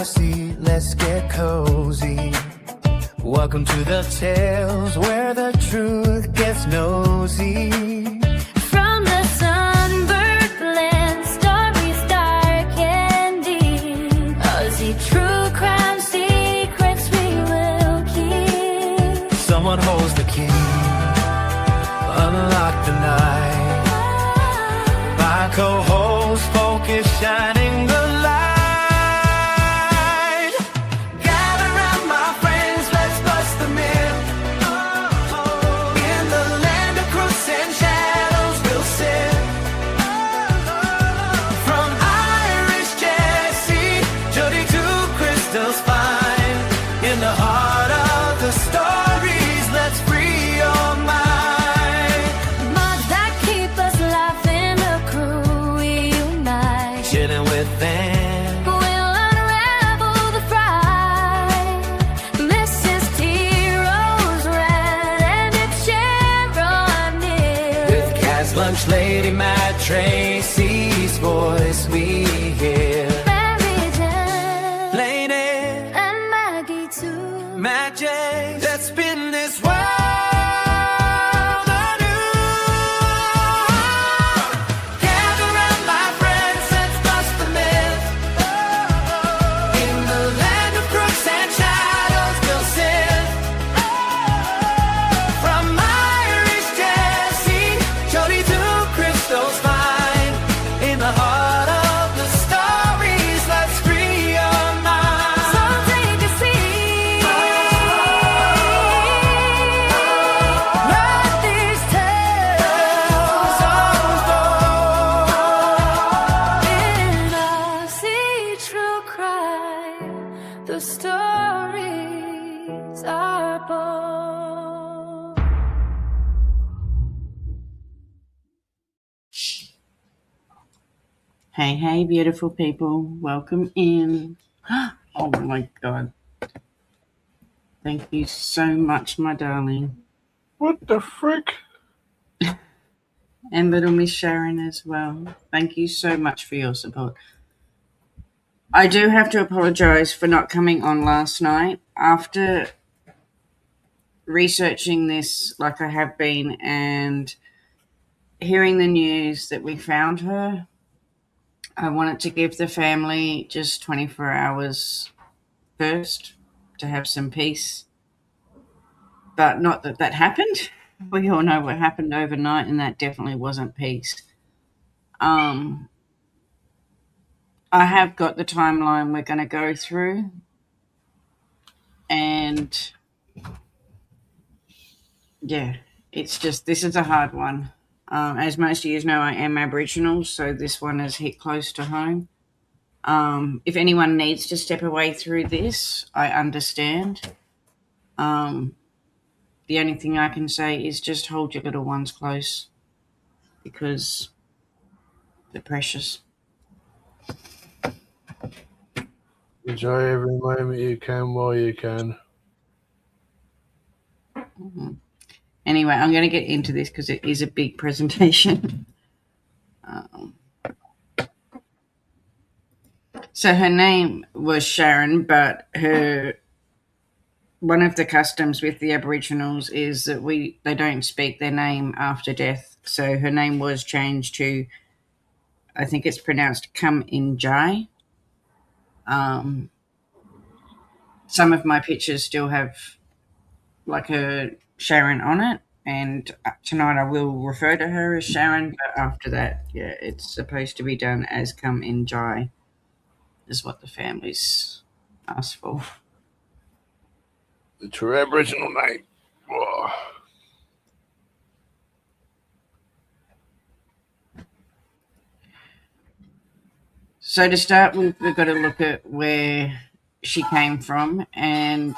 a seat, let's get cozy. Welcome to the tales where the truth gets nosy. From the sunbird blend, stories dark and deep, Aussie true crime secrets we will keep. Someone holds the key, unlock the night. My co-host focus shining the light. Gather round my friends, let's bust the myth. In the land of crooks and shadows we'll sit. From Irish Jessie, Jody to Crystal's fine. In the heart of the stories, let's free your mind. Mods that keep us laughing, the crew we unite. Chilling with them. We'll unravel the fright. Mrs. T. Rose Red and it's Sharon near. With Kaz Lunch Lady Matt Tracy's voice we hear. Mary Jane Lady and Maggie too. Matt J. Let's spin this world anew. Gather round my friends, let's bust the myth. In the land of crooks and shadows we'll sit. From Irish Jessie, Jody to Crystal's fine. In the heart of the stories, let's free your mind. So take a seat. Write these tales in Aussie true crime. The stories are born. Hey, beautiful people. Welcome in. Oh my God. Thank you so much, my darling. What the frick? And little Miss Sharon as well. Thank you so much for your support. I do have to apologize for not coming on last night. After researching this like I have been and hearing the news that we found her, I wanted to give the family just 24 hours first to have some peace. But not that that happened. We all know what happened overnight, and that definitely wasn't peace. I have got the timeline we're going to go through. And yeah, it's just, this is a hard one. As most of you know, I am Aboriginal, so this one has hit close to home. If anyone needs to step away through this, I understand. The only thing I can say is just hold your little ones close because they're precious. Enjoy every moment you can while you can. Anyway, I'm going to get into this because it is a big presentation. So her name was Sharon, but one of the customs with the Aboriginals is that they don't speak their name after death. So her name was changed to, I think it's pronounced Come In Jai. Some of my pictures still have like a Sharon on it, and tonight I will refer to her as Sharon, but after that, yeah, it's supposed to be done as Come In Jai, is what the families asked for. It's her Aboriginal name. Whoa. So to start with, we've got to look at where she came from, and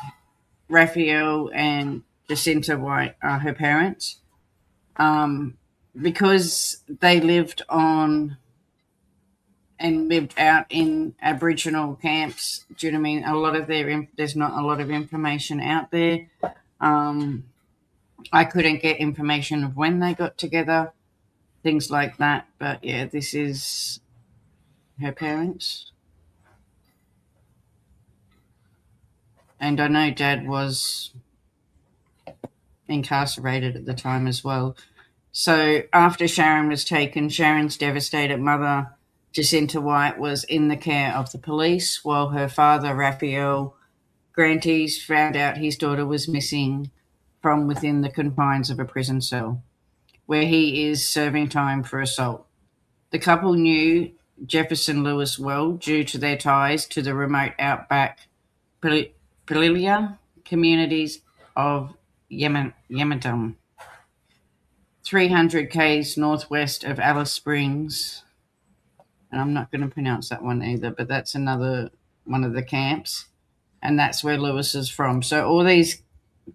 Raphael and Jacinta White are her parents. Because they lived on and lived out in Aboriginal camps, do you know what I mean? A lot of there's not a lot of information out there. I couldn't get information of when they got together, things like that. But yeah, this is her parents. And I know Dad was incarcerated at the time as well. So after Sharon was taken, Sharon's devastated mother, Jacinta White, was in the care of the police while her father, Raphael Granites, found out his daughter was missing from within the confines of a prison cell, where he is serving time for assault. The couple knew Jefferson Lewis well due to their ties to the remote outback Palilia communities of Yementum, 300 k's northwest of Alice Springs. And I'm not going to pronounce that one either, but that's another one of the camps. And that's where Lewis is from. So all these,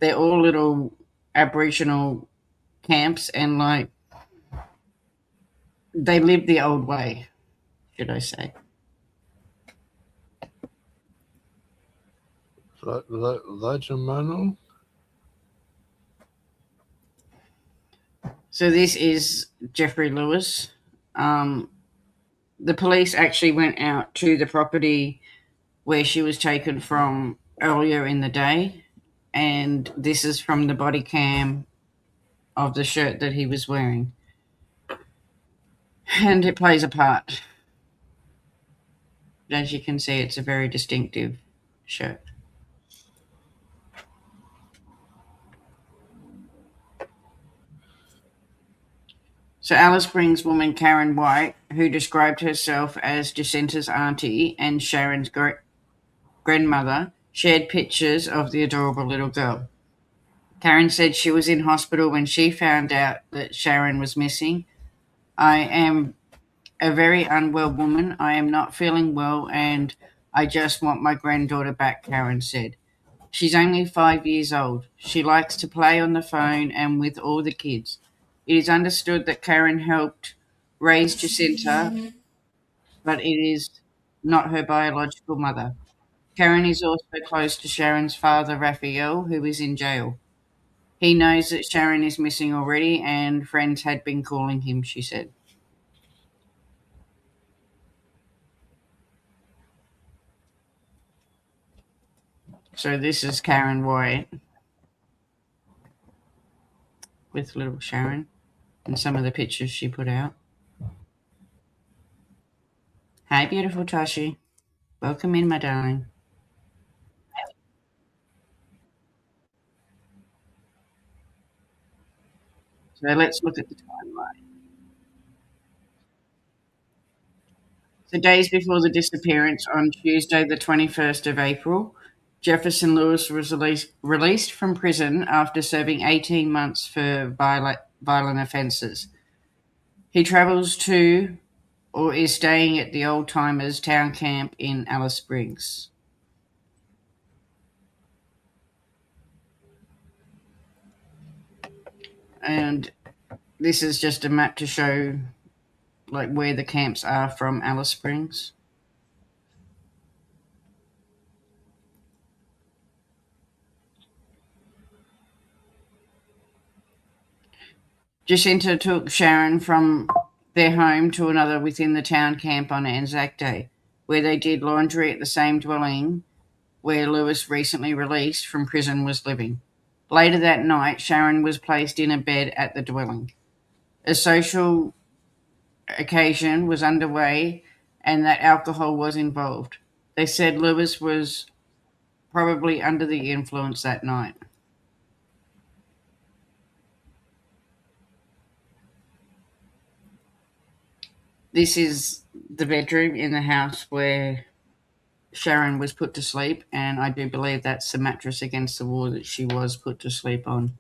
they're all little Aboriginal camps, and like they live the old way, should I say. Legend Manual? So this is Jeffrey Lewis. The police actually went out to the property where she was taken from earlier in the day, and this is from the body cam of the shirt that he was wearing. And it plays a part. As you can see, it's a very distinctive shirt. So Alice Springs woman Karen White, who described herself as Jacinta's auntie and Sharon's grandmother, shared pictures of the adorable little girl. Karen said she was in hospital when she found out that Sharon was missing. I am a very unwell woman. I am not feeling well, and I just want my granddaughter back, Karen said. She's only 5 years old. She likes to play on the phone and with all the kids. It is understood that Karen helped raise Jacinta, but it is not her biological mother. Karen is also close to Sharon's father, Raphael, who is in jail. He knows that Sharon is missing already, and friends had been calling him, she said. So this is Karen White with little Sharon and some of the pictures she put out. Hi, beautiful Tashi. Welcome in, my darling. So let's look at the timeline. So days before the disappearance, on Tuesday, the 21st of April, Jefferson Lewis was released from prison after serving 18 months for violent offences. He travels to or is staying at the Old Timers Town Camp in Alice Springs. And this is just a map to show like where the camps are from Alice Springs. Jacinta took Sharon from their home to another within the town camp on Anzac Day, where they did laundry at the same dwelling where Lewis, recently released from prison, was living. Later that night, Sharon was placed in a bed at the dwelling. A social occasion was underway and that alcohol was involved. They said Lewis was probably under the influence that night. This is the bedroom in the house where Sharon was put to sleep, and I do believe that's the mattress against the wall that she was put to sleep on.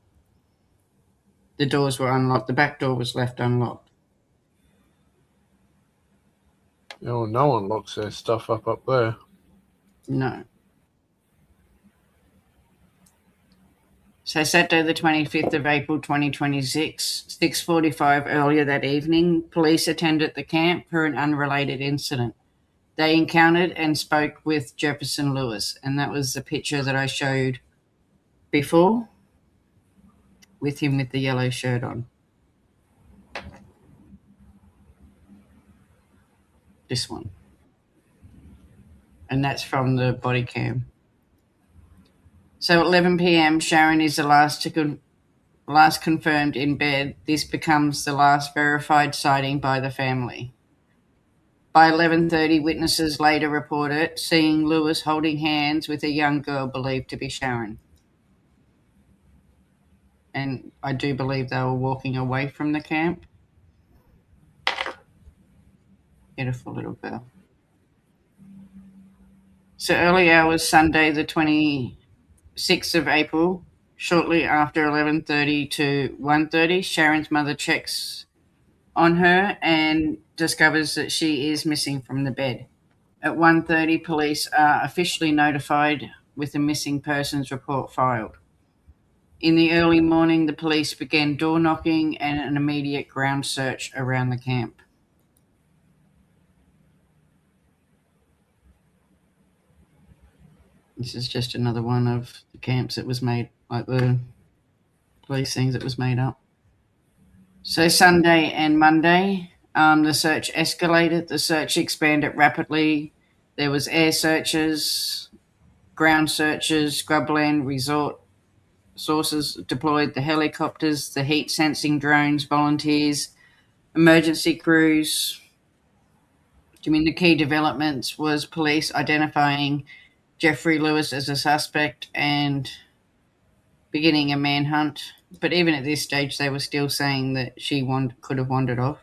The doors were unlocked. The back door was left unlocked. You know, no one locks their stuff up there. No. So Saturday the 25th of April 2026, 6:45 earlier that evening, police attended the camp for an unrelated incident. They encountered and spoke with Jefferson Lewis, and that was the picture that I showed before with him with the yellow shirt on. This one. And that's from the body cam. So at 11 p.m., Sharon is the last confirmed in bed. This becomes the last verified sighting by the family. By 11:30, witnesses later reported seeing Lewis holding hands with a young girl believed to be Sharon. And I do believe they were walking away from the camp. Beautiful little girl. So early hours, Sunday, the 26th of April, shortly after 11:30 to 1:30, Sharon's mother checks on her and discovers that she is missing from the bed. At 1:30, police are officially notified with a missing persons report filed. In the early morning, the police began door knocking and an immediate ground search around the camp. This is just another one of the camps that was made, like the police things that was made up. So Sunday and Monday, the search escalated. The search expanded rapidly. There was air searches, ground searches, scrubland resort sources deployed the helicopters, the heat sensing drones, volunteers, emergency crews. I mean, the key developments was police identifying Jeffrey Lewis as a suspect and beginning a manhunt. But even at this stage, they were still saying that she could have wandered off.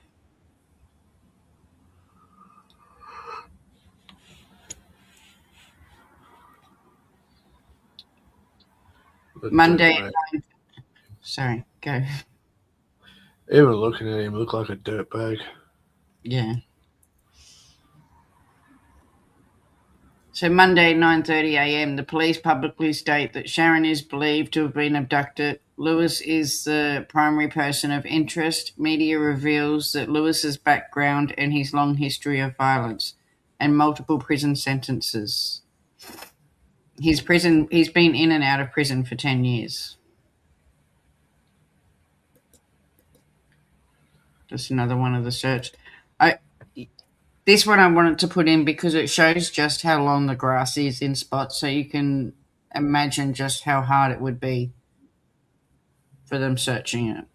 Monday. Sorry, go. Even looking at him, looked like a dirtbag. Yeah. So Monday, 9:30 a.m., the police publicly state that Sharon is believed to have been abducted. Lewis is the primary person of interest. Media reveals that Lewis's background and his long history of violence and multiple prison sentences. He's been in and out of prison for 10 years. Just another one of the search. This one I wanted to put in because it shows just how long the grass is in spots, so you can imagine just how hard it would be for them searching it.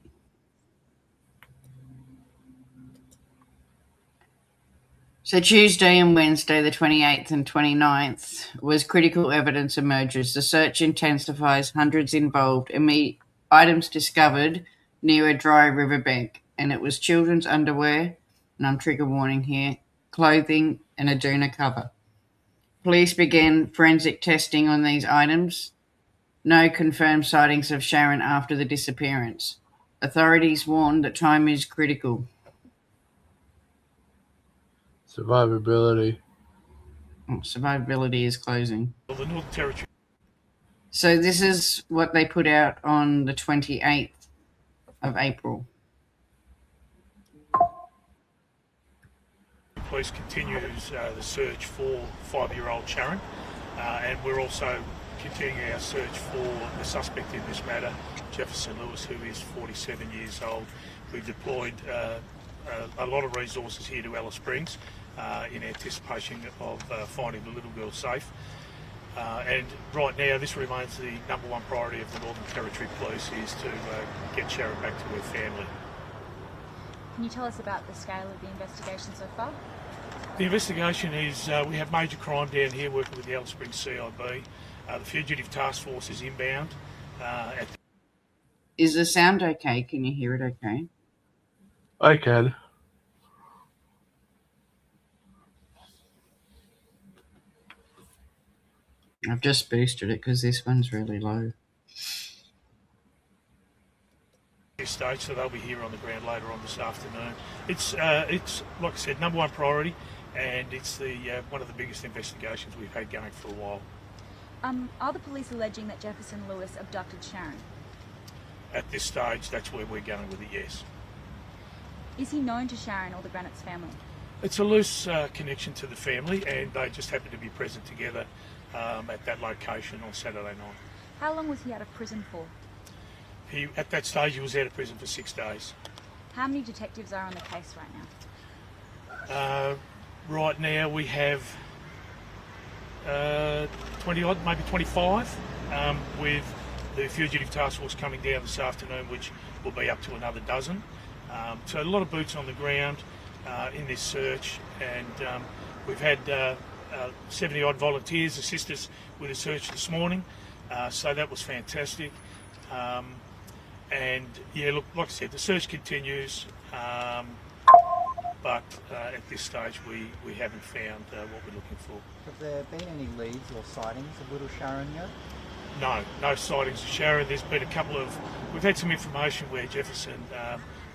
So Tuesday and Wednesday, the 28th and 29th, was critical evidence emerges. The search intensifies, hundreds involved, items discovered near a dry riverbank, and it was children's underwear, and I'm trigger warning here, clothing, and a doona cover. Police began forensic testing on these items. No confirmed sightings of Sharon after the disappearance. Authorities warned that time is critical. Survivability. Survivability is closing. The Northern Territory. So this is what they put out on the 28th of April. Police continues the search for 5-year-old Sharon, and we're also continuing our search for the suspect in this matter, Jefferson Lewis, who is 47 years old. We've deployed a lot of resources here to Alice Springs in anticipation of finding the little girl safe. And right now, this remains the number one priority of the Northern Territory Police, is to get Sharon back to her family. Can you tell us about the scale of the investigation so far? The investigation is, we have major crime down here working with the Alice Springs CIB. The Fugitive Task Force is inbound. Is the sound okay? Can you hear it okay? I can. I've just boosted it because this one's really low. Stage, so they'll be here on the ground later on this afternoon. It's like I said, number one priority, and it's the one of the biggest investigations we've had going for a while. Are the police alleging that Jefferson Lewis abducted Sharon? At this stage, that's where we're going with it, yes. Is he known to Sharon or the Granites family? It's a loose connection to the family, and they just happen to be present together at that location on Saturday night. How long was he out of prison for? At that stage, he was out of prison for 6 days. How many detectives are on the case right now? Right now, we have 20 odd, maybe 25, with the Fugitive Task Force coming down this afternoon, which will be up to another dozen. So a lot of boots on the ground in this search, and we've had 70 odd volunteers assist us with the search this morning, so that was fantastic. And yeah, look, like I said, the search continues, but at this stage we haven't found what we're looking for. Have there been any leads or sightings of little Sharon yet? No sightings of Sharon. There's been a couple of, we've had some information where Jefferson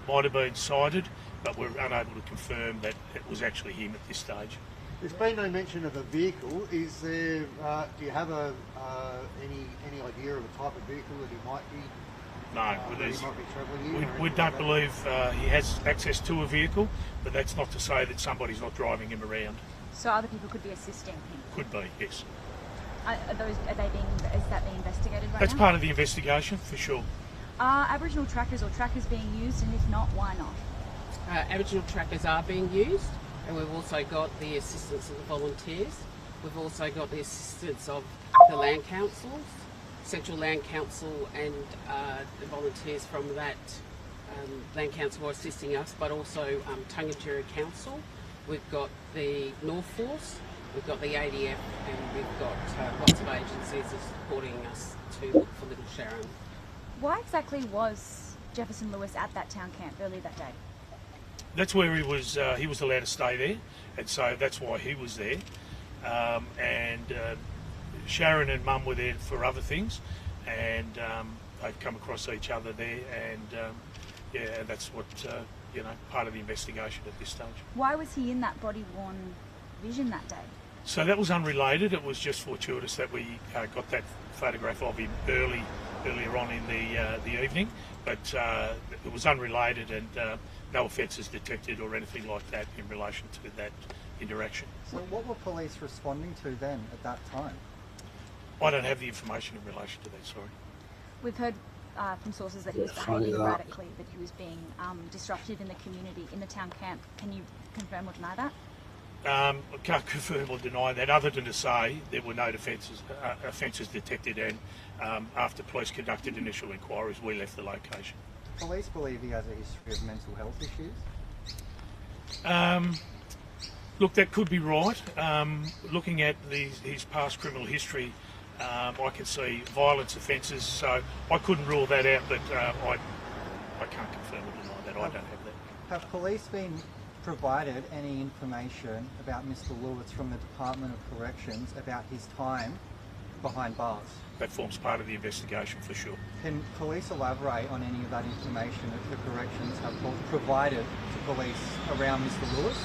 might have been sighted, but we're unable to confirm that it was actually him at this stage. There's been no mention of a vehicle. Is there? Do you have any idea of a type of vehicle that he might be? No, we in? don't believe he has access to a vehicle, but that's not to say that somebody's not driving him around. So other people could be assisting him. Could be, yes. Is that being investigated right That's now? part of the investigation, for sure. Are Aboriginal trackers or trackers being used, and if not, why not? Aboriginal trackers are being used, and we've also got the assistance of the volunteers. We've also got the assistance of the land councils, Central Land Council, and the volunteers from that land council are assisting us, but also Tungatjeri Council. We've got the North Force, we've got the ADF, and we've got lots of agencies that are supporting us to look for little Sharon. Why exactly was Jefferson Lewis at that town camp earlier that day? That's where he was allowed to stay there, and so that's why he was there. Sharon and Mum were there for other things, and they've come across each other there, and that's what part of the investigation at this stage. Why was he in that body-worn vision that day? So that was unrelated. It was just fortuitous that we got that photograph of him earlier on in the evening, but it was unrelated, and no offences detected or anything like that in relation to that interaction. So what were police responding to then at that time? I don't have the information in relation to that, sorry. We've heard from sources that he was behaving erratically, that he was being disruptive in the community, in the town camp. Can you confirm or deny that? I can't confirm or deny that, other than to say there were no offences detected, and after police conducted initial inquiries, we left the location. Police believe he has a history of mental health issues? Look, that could be right. Looking at his past criminal history, I can see violence offences, so I couldn't rule that out, but I can't confirm or deny that. I don't have that. Have police been provided any information about Mr. Lewis from the Department of Corrections about his time behind bars? That forms part of the investigation, for sure. Can police elaborate on any of that information that the corrections have provided to police around Mr. Lewis?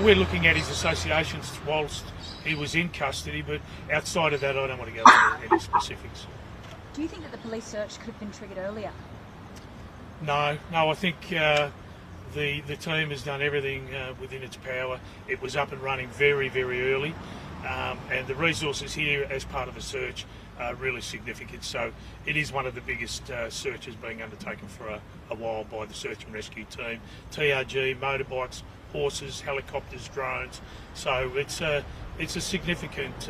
We're looking at his associations whilst he was in custody, but outside of that, I don't want to go into any specifics. Do you think that the police search could have been triggered earlier? No, I think the team has done everything within its power. It was up and running very, very early, and the resources here as part of the search are really significant. So it is one of the biggest searches being undertaken for a while by the search and rescue team. TRG, motorbikes, horses, helicopters, drones. So it's a significant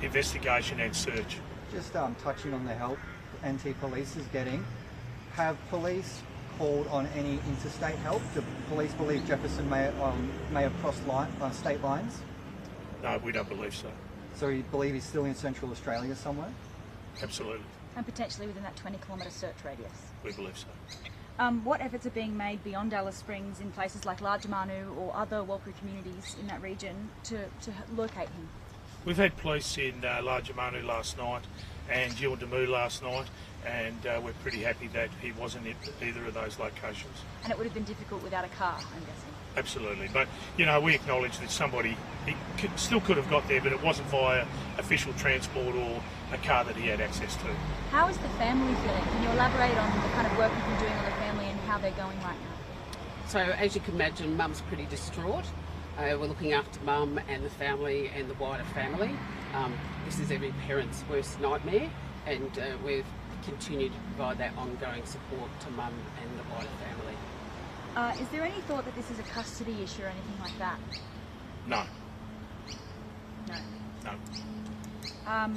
investigation and search. Just touching on the help NT Police is getting, have police called on any interstate help? Do police believe Jefferson may have crossed state lines? No, we don't believe so. So you believe he's still in Central Australia somewhere? Absolutely. And potentially within that 20-kilometre search radius? We believe so. What efforts are being made beyond Alice Springs in places like Largemanu or other Walpurgis communities in that region to locate him? We've had police in Largemanu last night and Gildamoo last night, and we're pretty happy that he wasn't in either of those locations. And it would have been difficult without a car, I'm guessing? Absolutely, but we acknowledge that he still could have got there, but it wasn't via official transport or a car that he had access to. How is the family feeling? Can you elaborate on the kind of work you've been doing on the family and how they're going right now? So as you can imagine, Mum's pretty distraught. We're looking after Mum and the family and the wider family. This is every parent's worst nightmare, and we've continued to provide that ongoing support to Mum and the wider family. Is there any thought that this is a custody issue or anything like that? No. No. No.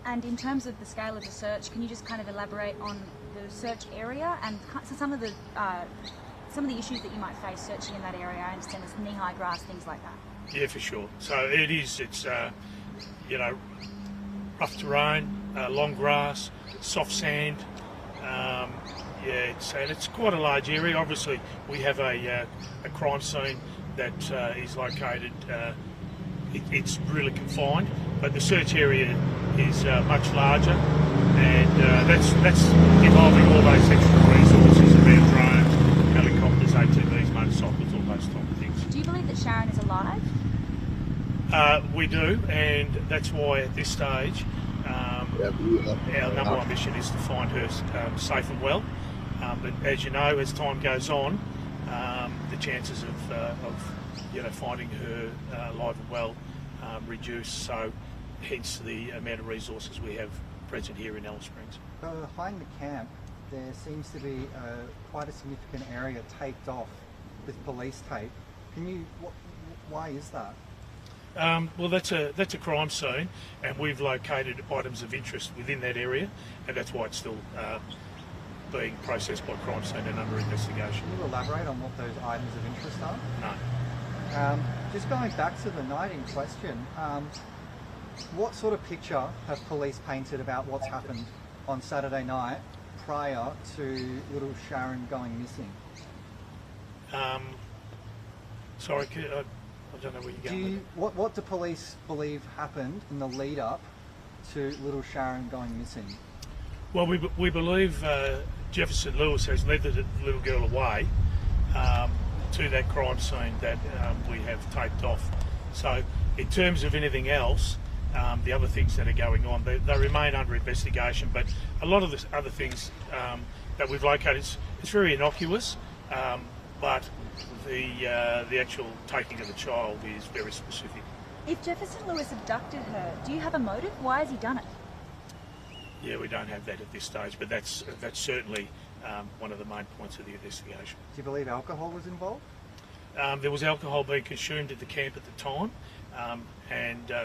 And in terms of the scale of the search, can you just kind of elaborate on the search area and some of the issues that you might face searching in that area? I understand there's knee-high grass, things like that. Yeah, for sure. So it's you know, rough terrain, long grass, soft sand. It's quite a large area. Obviously, we have a crime scene that is located. It's really confined, but the search area is much larger, and that's involving all those extra resources around drones, helicopters, ATVs, motorcycles, all those type of things. Do you believe that Sharon is alive? We do, and that's why at this stage our number one mission is to find her safe and well. But as you know, as time goes on, the chances of finding her alive and well reduce. So, hence the amount of resources we have present here in Alice Springs. Behind the camp, there seems to be quite a significant area taped off with police tape. Why is that? Well, that's a crime scene, and we've located items of interest within that area, and that's why it's still being processed by crime scene and under investigation. Can you elaborate on what those items of interest are? No. Just going back to the night in question, what sort of picture have police painted about what's happened on Saturday night prior to little Sharon going missing? Sorry, I don't know where you're going. What do police believe happened in the lead up to little Sharon going missing? Well, we believe Jefferson Lewis has led the little girl away to that crime scene that we have taped off. So, in terms of anything else, the other things that are going on, they remain under investigation. But a lot of the other things that we've located, it's very innocuous, but the actual taking of the child is very specific. If Jefferson Lewis abducted her, do you have a motive? Why has he done it? Yeah, we don't have that at this stage, but that's certainly one of the main points of the investigation. Do you believe alcohol was involved? There was alcohol being consumed at the camp at the time,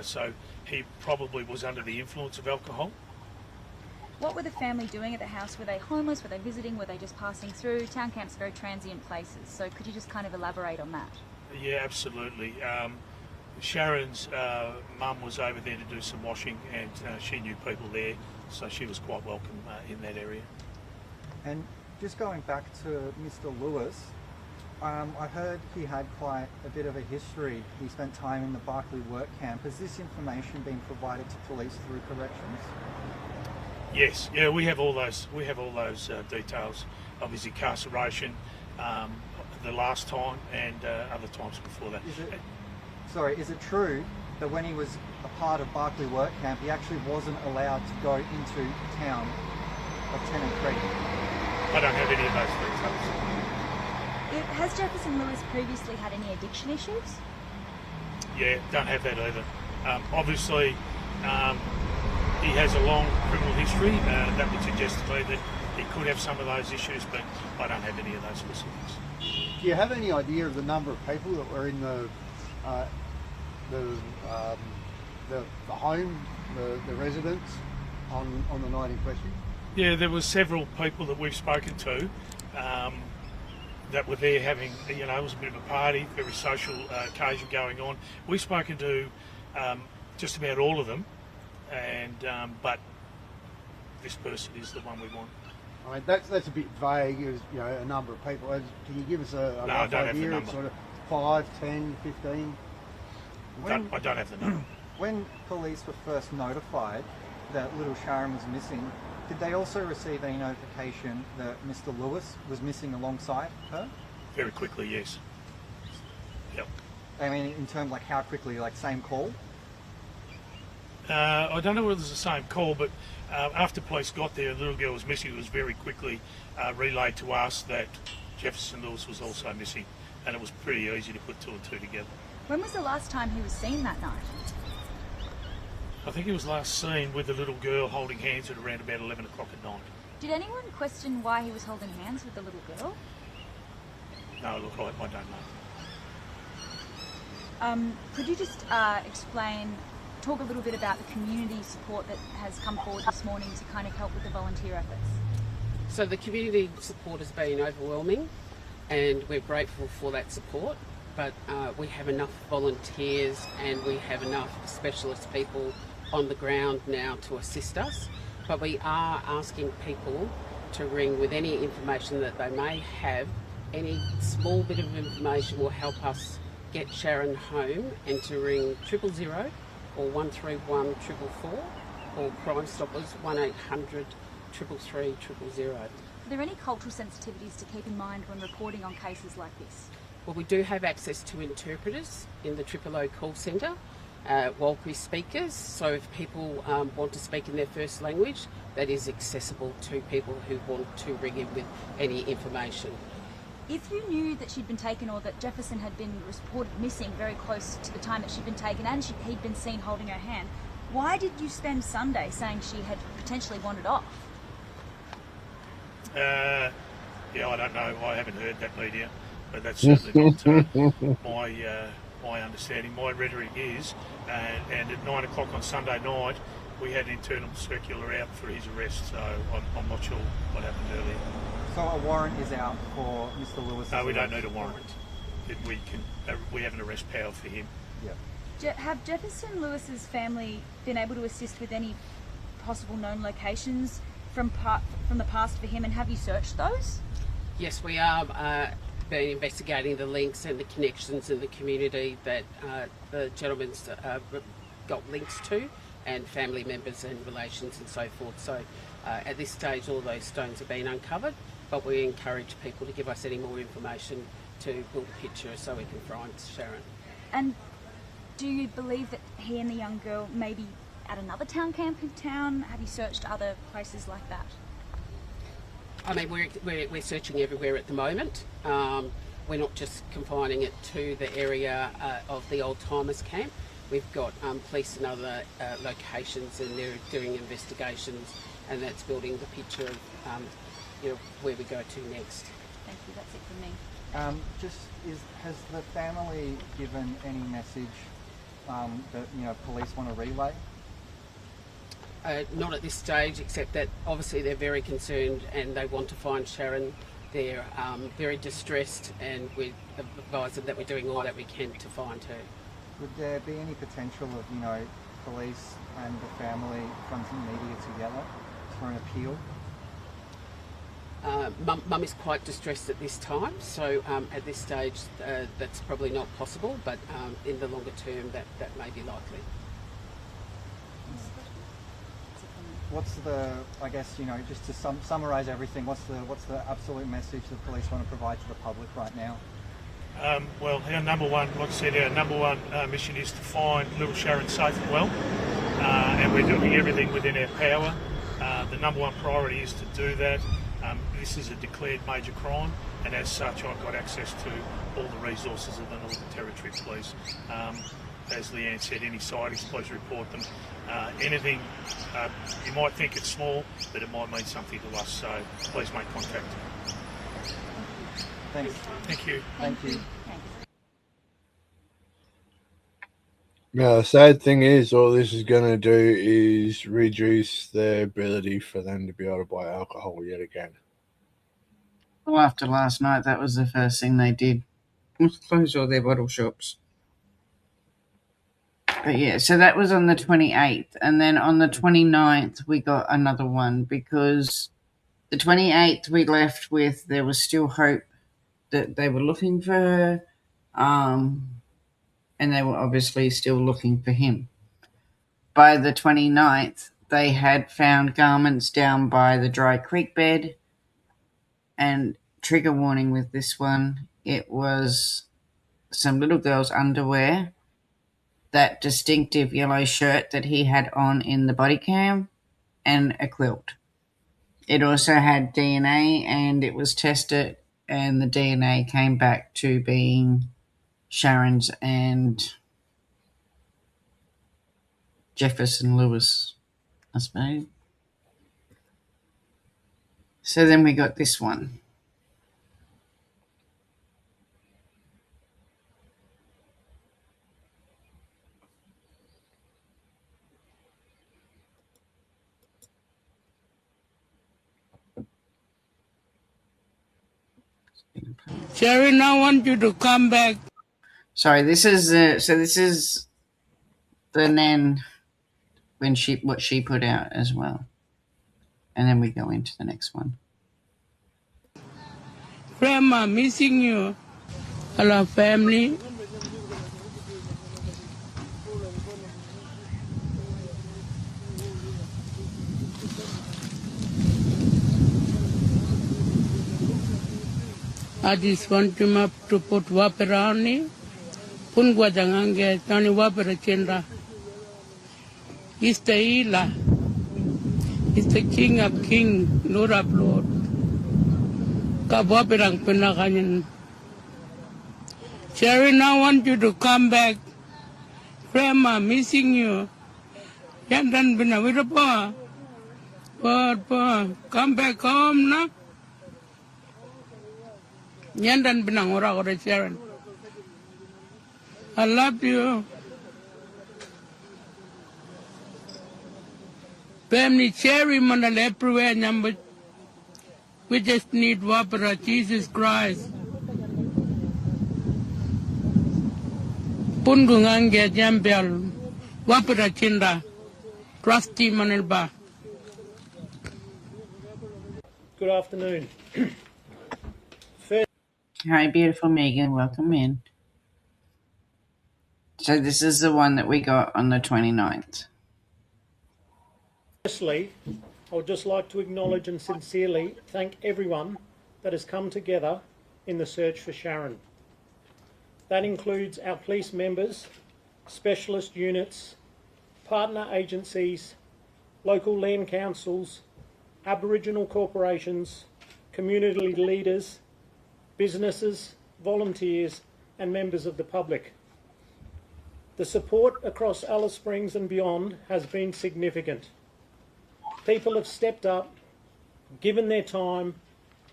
so he probably was under the influence of alcohol. What were the family doing at the house? Were they homeless? Were they visiting? Were they just passing through? Town camps are very transient places, so could you just kind of elaborate on that? Yeah, absolutely. Sharon's mum was over there to do some washing, and she knew people there, so she was quite welcome in that area. And just going back to Mr. Lewis, I heard he had quite a bit of a history. He spent time in the Barclay work camp. Has this information been provided to police through corrections? Yes, yeah, we have all those details of his incarceration, the last time and other times before that. Is it true that when he was a part of Barclay work camp, he actually wasn't allowed to go into town of Tennant Creek? I don't have any of those details. Has Jefferson Lewis previously had any addiction issues? Yeah, don't have that either. Obviously, he has a long criminal history. That would suggest to me that he could have some of those issues, but I don't have any of those specifics. Do you have any idea of the number of people that were in the home, the residence on the night in question? Yeah, there were several people that we've spoken to that were there having, it was a bit of a party, very social occasion going on. We've spoken to just about all of them, and but this person is the one we want. I mean, that's a bit vague, as a number of people. Can you give us a rough idea? It's sort of 5, 10, 15? I don't have the number. When police were first notified that little Sharon was missing, did they also receive any notification that Mr. Lewis was missing alongside her? Very quickly, yes. Yep. I mean, in terms like how quickly, like same call? I don't know whether it was the same call, but after police got there, the little girl was missing. It was very quickly relayed to us that Jefferson Lewis was also missing, and it was pretty easy to put two and two together. When was the last time he was seen that night? I think he was last seen with the little girl holding hands at around about 11 o'clock at night. Did anyone question why he was holding hands with the little girl? No, look, I don't know. Could you just talk a little bit about the community support that has come forward this morning to kind of help with the volunteer efforts? So the community support has been overwhelming, and we're grateful for that support. But we have enough volunteers and we have enough specialist people on the ground now to assist us. But we are asking people to ring with any information that they may have. Any small bit of information will help us get Sharon home, and to ring 000 or 131 444 or Crime Stoppers 1800 333 000. Are there any cultural sensitivities to keep in mind when reporting on cases like this? Well, we do have access to interpreters in the O call centre, Walkley speakers, so if people want to speak in their first language, that is accessible to people who want to ring in with any information. If you knew that she'd been taken, or that Jefferson had been reported missing very close to the time that she'd been taken, and he'd been seen holding her hand, why did you spend Sunday saying she had potentially wandered off? Yeah, I don't know. I haven't heard that media, but that's certainly not my understanding. My rhetoric is, and at 9 o'clock on Sunday night, we had an internal circular out for his arrest, so I'm not sure what happened earlier. So a warrant is out for Mr. Lewis? No, we don't need a warrant. We have an arrest power for him. Yeah. Have Jefferson Lewis's family been able to assist with any possible known locations from the past for him, and have you searched those? Yes, we are been investigating the links and the connections in the community that the gentleman's got links to, and family members and relations and so forth. So at this stage all those stones have been uncovered, but we encourage people to give us any more information to build a picture so we can find Sharon. And do you believe that he and the young girl may be at another town camp in town? Have you searched other places like that? I mean, we're searching everywhere at the moment. We're not just confining it to the area of the old timers camp. We've got police in other locations, and they're doing investigations, and that's building the picture of where we go to next. Thank you, that's it from me. Has the family given any message that police want to relay? Not at this stage, except that obviously they're very concerned and they want to find Sharon. They're very distressed, and we advise them that we're doing all that we can to find her. Would there be any potential of police and the family fronting media together for an appeal? Mum is quite distressed at this time, so at this stage that's probably not possible, but in the longer term that may be likely. What's the, I guess, just to summarise everything, what's the absolute message the police want to provide to the public right now? Well, our number one, like I said, our number one mission is to find little Sharon safe and well, and we're doing everything within our power. The number one priority is to do that. This is a declared major crime, and as such I've got access to all the resources of the Northern Territory Police. As Leanne said, any sightings, please report them. Anything, you might think it's small, but it might mean something to us, so please make contact. Thanks. Thank you. Thank you. Now, the sad thing is, all this is going to do is reduce the ability for them to be able to buy alcohol yet again. Well, after last night, that was the first thing they did, was close all their bottle shops. But yeah, so that was on the 28th. And then on the 29th, we got another one, because the 28th we left with, there was still hope that they were looking for her. And they were obviously still looking for him. By the 29th, they had found garments down by the dry creek bed. And trigger warning with this one, it was some little girl's underwear, that distinctive yellow shirt that he had on in the body cam, and a quilt. It also had DNA, and it was tested, and the DNA came back to being Sharon's and Jefferson Lewis, I suppose. So then we got this one. Sharon, I want you to come back. Sorry, this is the Nan when what she put out as well, and then we go into the next one. Grandma, missing you. Hello, family. I just want him to put water around me. Pun gua jangan get tani water cendra. He's the healer. He's the king of kings, Lord of lords. Ka water ang pinakanyan. Sharon, I want you to come back. Grandma, missing you. Yandan binawira pa. Come back home na. Yandan binangura ko Sharon. I love you. Family cherry manal everywhere number. We just need water, Jesus Christ. Pungungang ge jambel. Water chinda. Trusty manal ba. Good afternoon. Hi, beautiful Megan. Welcome in. So this is the one that we got on the 29th. Firstly, I would just like to acknowledge and sincerely thank everyone that has come together in the search for Sharon. That includes our police members, specialist units, partner agencies, local land councils, Aboriginal corporations, community leaders, businesses, volunteers and members of the public. The support across Alice Springs and beyond has been significant. People have stepped up, given their time,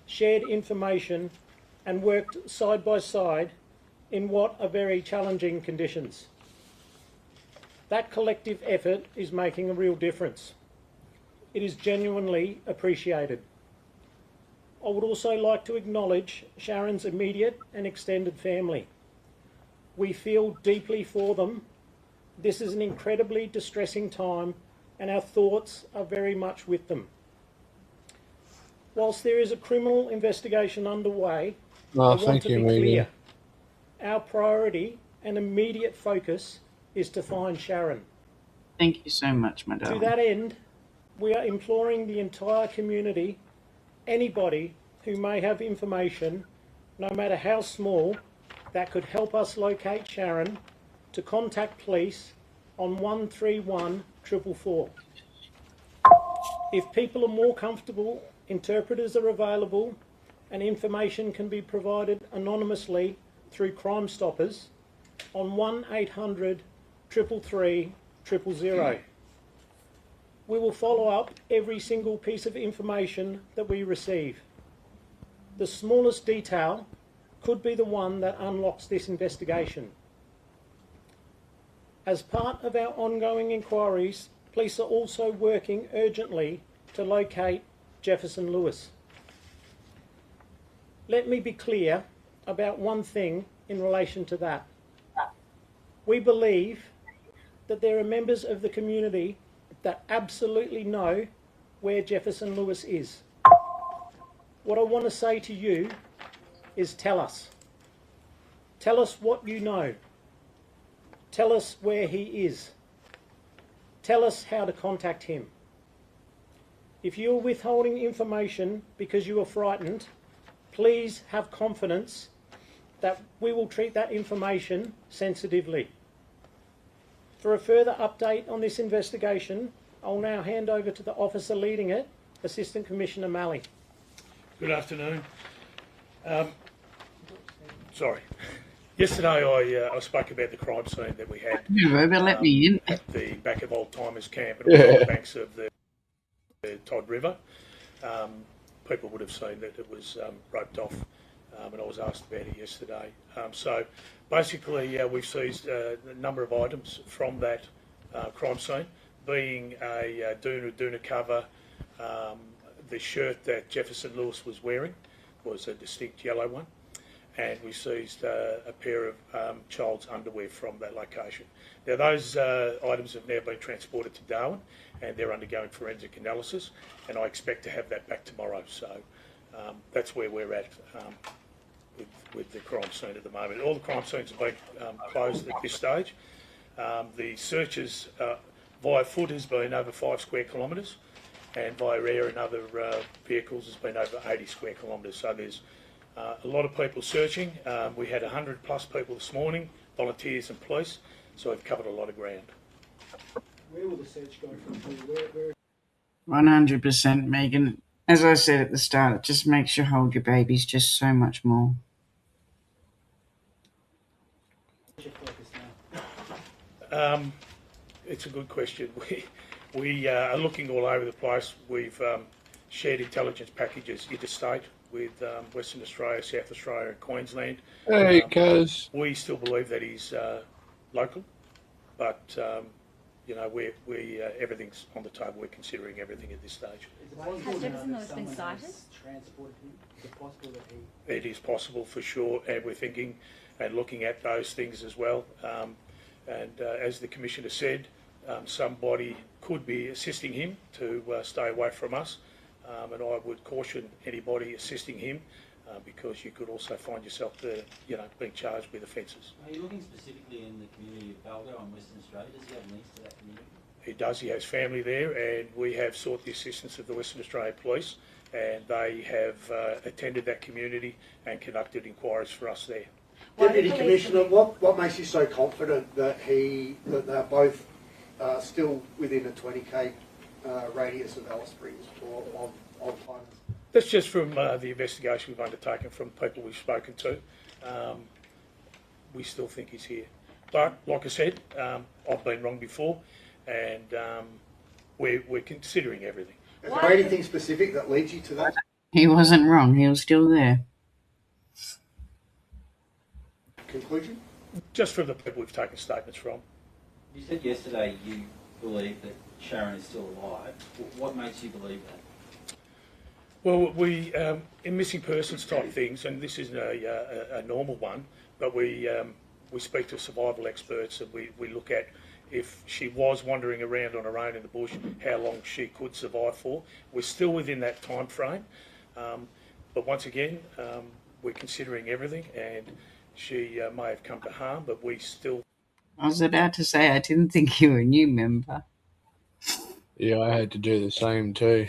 shared information and worked side by side in what are very challenging conditions. That collective effort is making a real difference. It is genuinely appreciated. I would also like to acknowledge Sharon's immediate and extended family. We feel deeply for them. This is an incredibly distressing time and our thoughts are very much with them. Whilst there is a criminal investigation underway, I want to be clear. Our priority and immediate focus is to find Sharon. Thank you so much, my darling. To that end, we are imploring the entire community, anybody who may have information, no matter how small, that could help us locate Sharon, to contact police on 131 444. If people are more comfortable, interpreters are available and information can be provided anonymously through Crime Stoppers on 1800 333 000. We will follow up every single piece of information that we receive. The smallest detail could be the one that unlocks this investigation. As part of our ongoing inquiries, police are also working urgently to locate Jefferson Lewis. Let me be clear about one thing in relation to that. We believe that there are members of the community that absolutely know where Jefferson Lewis is. What I want to say to you is tell us. Tell us what you know. Tell us where he is. Tell us how to contact him. If you are withholding information because you are frightened, please have confidence that we will treat that information sensitively. For a further update on this investigation, I'll now hand over to the officer leading it, Assistant Commissioner Malley. Good afternoon. Sorry. Yesterday I spoke about the crime scene that we had let me in. at the back of Old Timers Camp. It was on the banks of the Todd River. People would have seen that it was roped off, and I was asked about it yesterday. So basically we've seized a number of items from that crime scene, being a doona cover, the shirt that Jefferson Lewis was wearing, was a distinct yellow one, and we seized a pair of child's underwear from that location. Now those items have now been transported to Darwin and they're undergoing forensic analysis, and I expect to have that back tomorrow. So that's where we're at with the crime scene at the moment. All the crime scenes have been closed at this stage. The searches via foot has been over 5 square kilometres, and via air and other vehicles has been over 80 square kilometres. So there's a lot of people searching. We had 100 plus people this morning, volunteers and police, so we've covered a lot of ground. Where will the search go from here? 100%, Megan. As I said at the start, it just makes you hold your babies just so much more. It's a good question. We are looking all over the place. We've shared intelligence packages interstate with Western Australia, South Australia and Queensland. Hey, cuz. We still believe that he's local, but you know, everything's on the table. We're considering everything at this stage. Has Jefferson Lewis been cited? Transported him? Is it possible that he... It is possible for sure, and we're thinking and looking at those things as well. As the Commissioner said, somebody could be assisting him to stay away from us, and I would caution anybody assisting him because you could also find yourself being charged with offences. Are you looking specifically in the community of Balgo in Western Australia? Does he have links to that community? He does. He has family there, and we have sought the assistance of the Western Australia Police, and they have attended that community and conducted inquiries for us there. Deputy Commissioner, what makes you so confident that they're both still within a 20k radius of Alice Springs or on timers? That's just from the investigation we've undertaken from people we've spoken to. We still think he's here. But, like I said, I've been wrong before, and we're considering everything. Is there anything specific that leads you to that? He wasn't wrong. He was still there. Conclusion? Just from the people we've taken statements from. You said yesterday you believe that Sharon is still alive. What makes you believe that? Well, we in missing persons type things, and this isn't a normal one, but we speak to survival experts, and we look at if she was wandering around on her own in the bush, how long she could survive for. We're still within that time frame, but once again, we're considering everything, and she may have come to harm, but we still... I was about to say, I didn't think you were a new member. Yeah, I had to do the same too.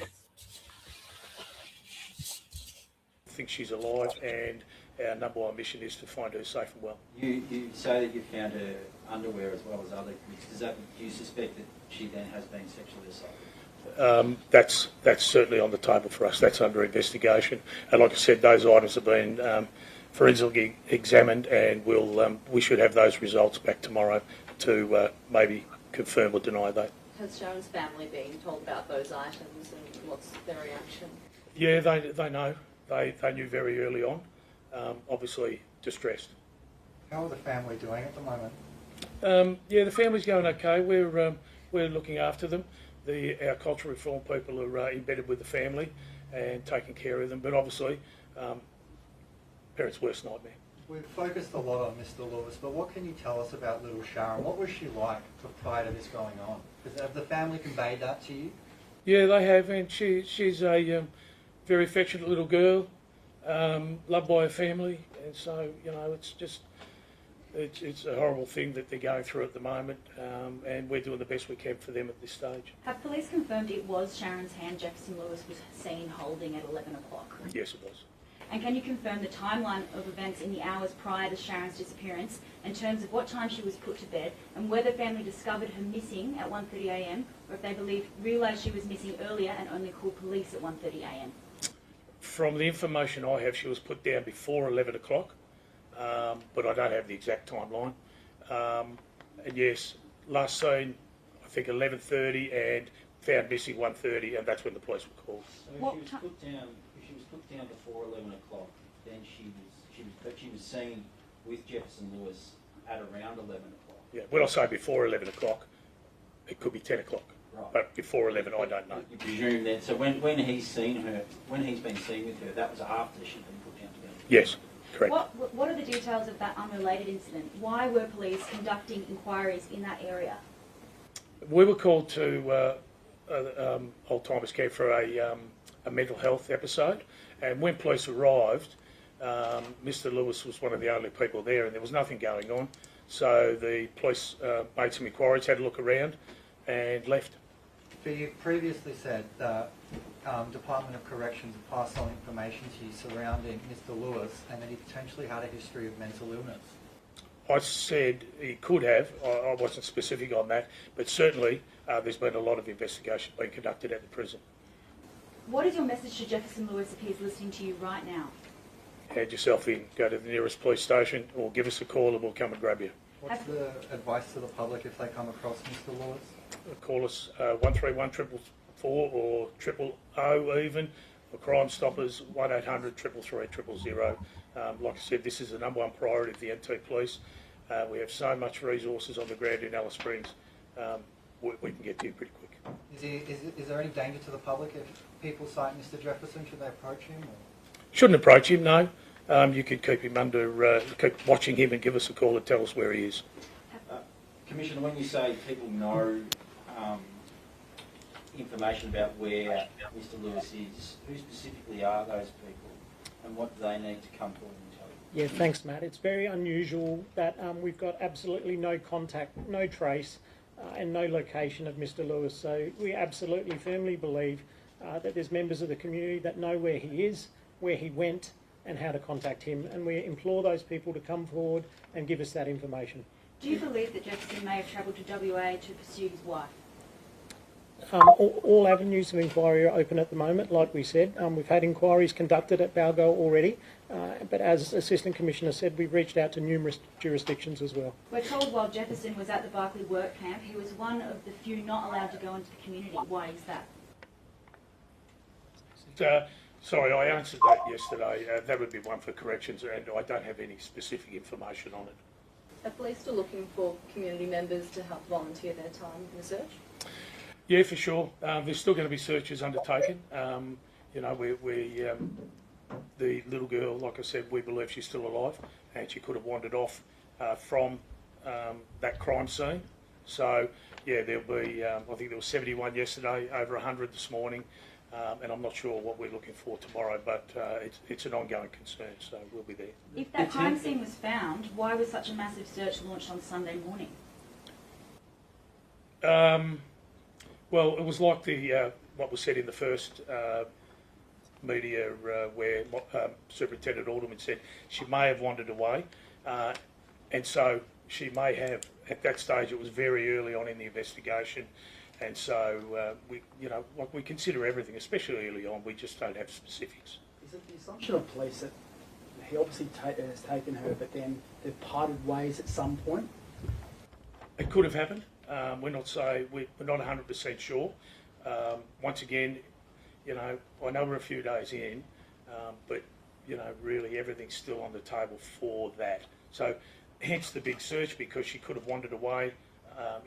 think she's alive, and our number one mission is to find her safe and well. You say that you found her underwear as well as other goods. Do you suspect that she then has been sexually assaulted? That's certainly on the table for us. That's under investigation, and like I said, those items have been forensically examined, and we should have those results back tomorrow to maybe confirm or deny that. Has Sharon's family been told about those items, and what's their reaction? Yeah, they know. They knew very early on. Obviously distressed. How are the family doing at the moment? Yeah, the family's going okay. We're looking after them. Our cultural reform people are embedded with the family and taking care of them. But obviously, parents' worst nightmare. We've focused a lot on Mr. Lewis, but what can you tell us about little Sharon? What was she like prior to this going on? Have the family conveyed that to you? Yeah, they have, and she's a very affectionate little girl, loved by her family, and so it's a horrible thing that they're going through at the moment, and we're doing the best we can for them at this stage. Have police confirmed it was Sharon's hand Jefferson Lewis was seen holding at 11 o'clock? Yes, it was. And can you confirm the timeline of events in the hours prior to Sharon's disappearance in terms of what time she was put to bed and whether family discovered her missing at 1:30 a.m. or if they realised she was missing earlier and only called police at 1:30 a.m.? From the information I have, she was put down before 11 o'clock, but I don't have the exact timeline. And yes, last seen, I think 11:30 and found missing 1:30, and that's when the police were called. So if she was put down before 11 o'clock, then she was seen with Jefferson Lewis at around 11 o'clock. Yeah, when I say before 11 o'clock, it could be 10 o'clock. Right. But before 11, I don't know. You presume that, so when he's seen her, when he's been seen with her, that was after she'd been put down to bed? Yes, correct. What are the details of that unrelated incident? Why were police conducting inquiries in that area? We were called to Old Timers Care for a mental health episode, and when police arrived, Mr. Lewis was one of the only people there, and there was nothing going on. So the police made some inquiries, had a look around, and left. But you previously said that Department of Corrections had passed on information to you surrounding Mr. Lewis and that he potentially had a history of mental illness. I said he could have. I wasn't specific on that, but certainly there's been a lot of investigation being conducted at the prison. What is your message to Jefferson Lewis if he's listening to you right now? Hand yourself in, go to the nearest police station, or give us a call and we'll come and grab you. What's the advice to the public if they come across Mr. Lewis? Call us 131 444 or 000 even, for Crime Stoppers 1800 333 000. Like I said, this is the number one priority of the NT Police. We have so much resources on the ground in Alice Springs. We can get to you pretty quick. Is there any danger to the public if people cite Mr. Jefferson? Should they approach him? Or? Shouldn't approach him, no. You could keep him under, keep watching him and give us a call and tell us where he is. Commissioner, when you say people know information about where Mr. Lewis is, who specifically are those people and what do they need to come forward and tell you? Yeah, thanks, Matt. It's very unusual that we've got absolutely no contact, no trace, and no location of Mr. Lewis. So we absolutely firmly believe that there's members of the community that know where he is, where he went, and how to contact him. And we implore those people to come forward and give us that information. Do you believe that Jefferson may have travelled to WA to pursue his wife? All avenues of inquiry are open at the moment, like we said. We've had inquiries conducted at Balgo already, but as Assistant Commissioner said, we've reached out to numerous jurisdictions as well. We're told while Jefferson was at the Barclay work camp, he was one of the few not allowed to go into the community. Why is that? Sorry, I answered that yesterday. That would be one for corrections, and I don't have any specific information on it. Are police still looking for community members to help volunteer their time in the search? Yeah, for sure. There's still going to be searches undertaken. You know, the little girl, like I said, we believe she's still alive, and she could have wandered off from that crime scene. So, yeah, there'll be, I think there was 71 yesterday, over 100 this morning, and I'm not sure what we're looking for tomorrow, but it's an ongoing concern, so we'll be there. If that crime scene was found, why was such a massive search launched on Sunday morning? Well, it was like the what was said in the first media where Superintendent Alderman said she may have wandered away, and so she may have. At that stage, it was very early on in the investigation, and so we consider everything, especially early on. We just don't have specifics. Is it the assumption of police that he obviously has taken her, but then they've parted ways at some point? It could have happened. We're not 100% sure. Once again, I know we're a few days in, but really everything's still on the table for that. So, hence the big search, because she could have wandered away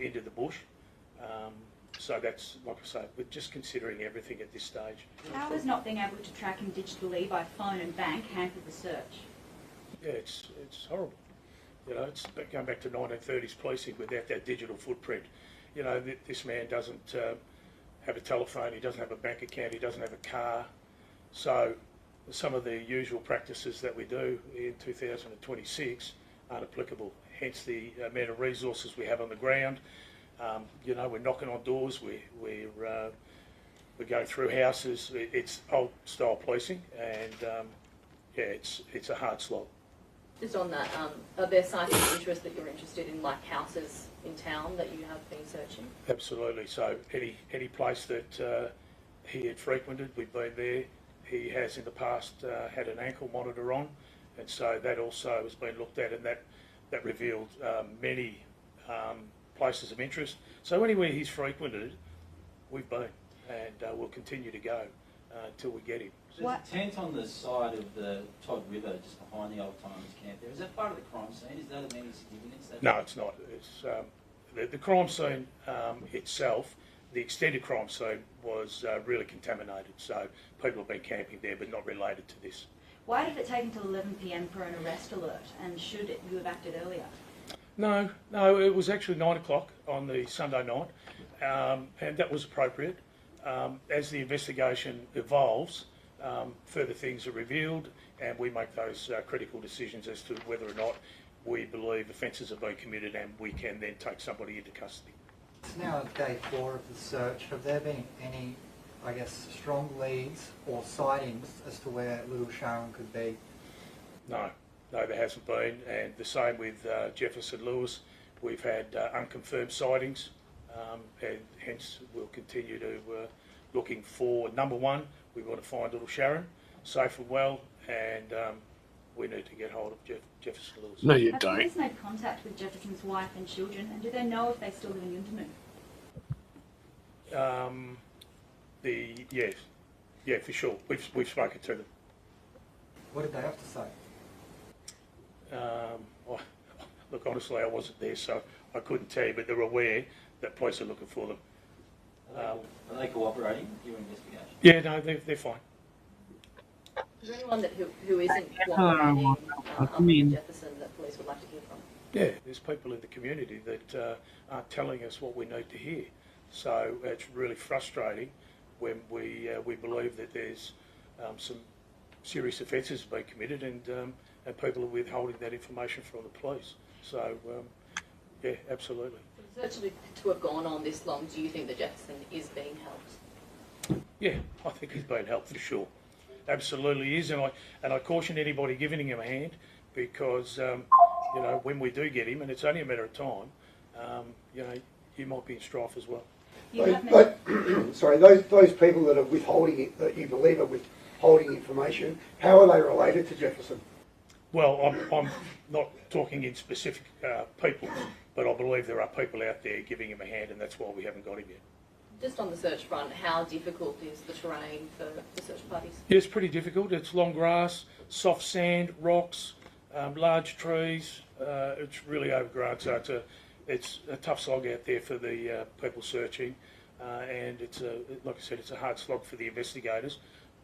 into the bush. So that's, like I say, we're just considering everything at this stage. How has not being able to track him digitally by phone and bank hampered the search? Yeah, it's horrible. It's going back to 1930s policing without that digital footprint. This man doesn't have a telephone, he doesn't have a bank account, he doesn't have a car. So some of the usual practices that we do in 2026 aren't applicable. Hence the amount of resources we have on the ground. We're knocking on doors, we go through houses. It's old style policing, and it's a hard slog. Just on that, are there sites of interest that you're interested in, like houses in town that you have been searching? Absolutely. So any place that he had frequented, we've been there. He has in the past had an ankle monitor on, and so that also has been looked at, and that revealed many places of interest. So anywhere he's frequented, we've been, and we'll continue to go until we get him. There's a tent on the side of the Todd River, just behind the Old Timers camp there. Is that part of the crime scene? Is that of any significance? No, it's not. It's the crime scene itself the extended crime scene was really contaminated, so people have been camping there but not related to this. Why did it take until 11 p.m. for an arrest alert, and should you have acted earlier? No, it was actually 9 o'clock on the Sunday night, and that was appropriate. As the investigation evolves, further things are revealed, and we make those critical decisions as to whether or not we believe offences have been committed, and we can then take somebody into custody. It's now day 4 of the search. Have there been any, I guess, strong leads or sightings as to where little Sharon could be? No, there hasn't been, and the same with Jefferson Lewis. We've had unconfirmed sightings, and hence we'll continue to looking for, number one, we want to find little Sharon safe and well, and we need to get hold of Jefferson Lewis. No, you Have don't. police made contact with Jefferson's wife and children, and do they know if they still live in Yuntamoo? Yes, yeah, for sure. We've spoken to them. What did they have to say? Well, look, honestly, I wasn't there, so I couldn't tell you, but they're aware that police are looking for them. Are they cooperating with your investigation? Yeah, no, they're fine. Is there anyone who isn't cooperating other than Jefferson that police would like to hear from? Yeah, there's people in the community that aren't telling us what we need to hear. So it's really frustrating when we believe that there's some serious offences have been committed, and people are withholding that information from the police. So yeah, absolutely. For the search to have gone on this long, do you think that Jefferson is being helped? Yeah, I think he's been helped for sure. Absolutely is, and I caution anybody giving him a hand, because you know, when we do get him, and it's only a matter of time, you know, you might be in strife as well. Sorry, those people that are withholding it, that you believe are withholding information, how are they related to Jefferson? Well, I'm not talking in specific people, but I believe there are people out there giving him a hand, and that's why we haven't got him yet. Just on the search front, how difficult is the terrain for the search parties? Yeah, it's pretty difficult. It's long grass, soft sand, rocks, large trees. It's really overgrown, so it's a tough slog out there for the people searching, and like I said, it's a hard slog for the investigators,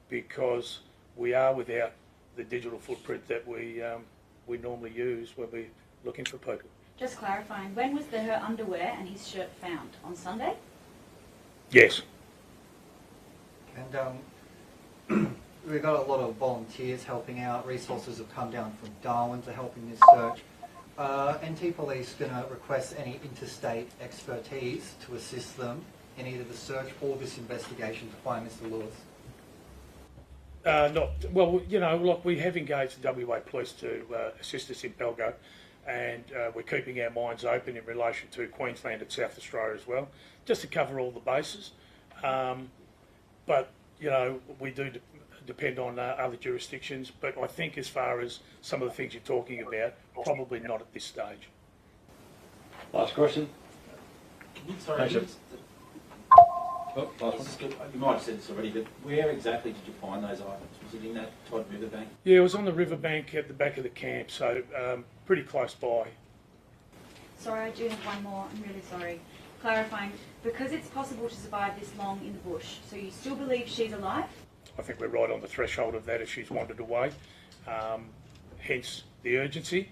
because we are without the digital footprint that we normally use when we're looking for people. Just clarifying, when was her underwear and his shirt found? On Sunday? Yes. And we've got a lot of volunteers helping out. Resources have come down from Darwin to help in this search. NT Police going to request any interstate expertise to assist them in either the search or this investigation to find Mr. Lewis? Well, you know, like, we have engaged the WA Police to assist us in Pelgo, and we're keeping our minds open in relation to Queensland and South Australia as well, just to cover all the bases. But, you know, we do depend on other jurisdictions, but I think as far as some of the things you're talking about, probably not at this stage. Last question. Sorry, you might have said this already, but where exactly did you find those items? Was it in that Todd riverbank? Yeah, it was on the riverbank at the back of the camp, so pretty close by. Sorry, I do have one more. I'm really sorry. Clarifying, because it's possible to survive this long in the bush, so you still believe she's alive? I think we're right on the threshold of that if she's wandered away, hence the urgency.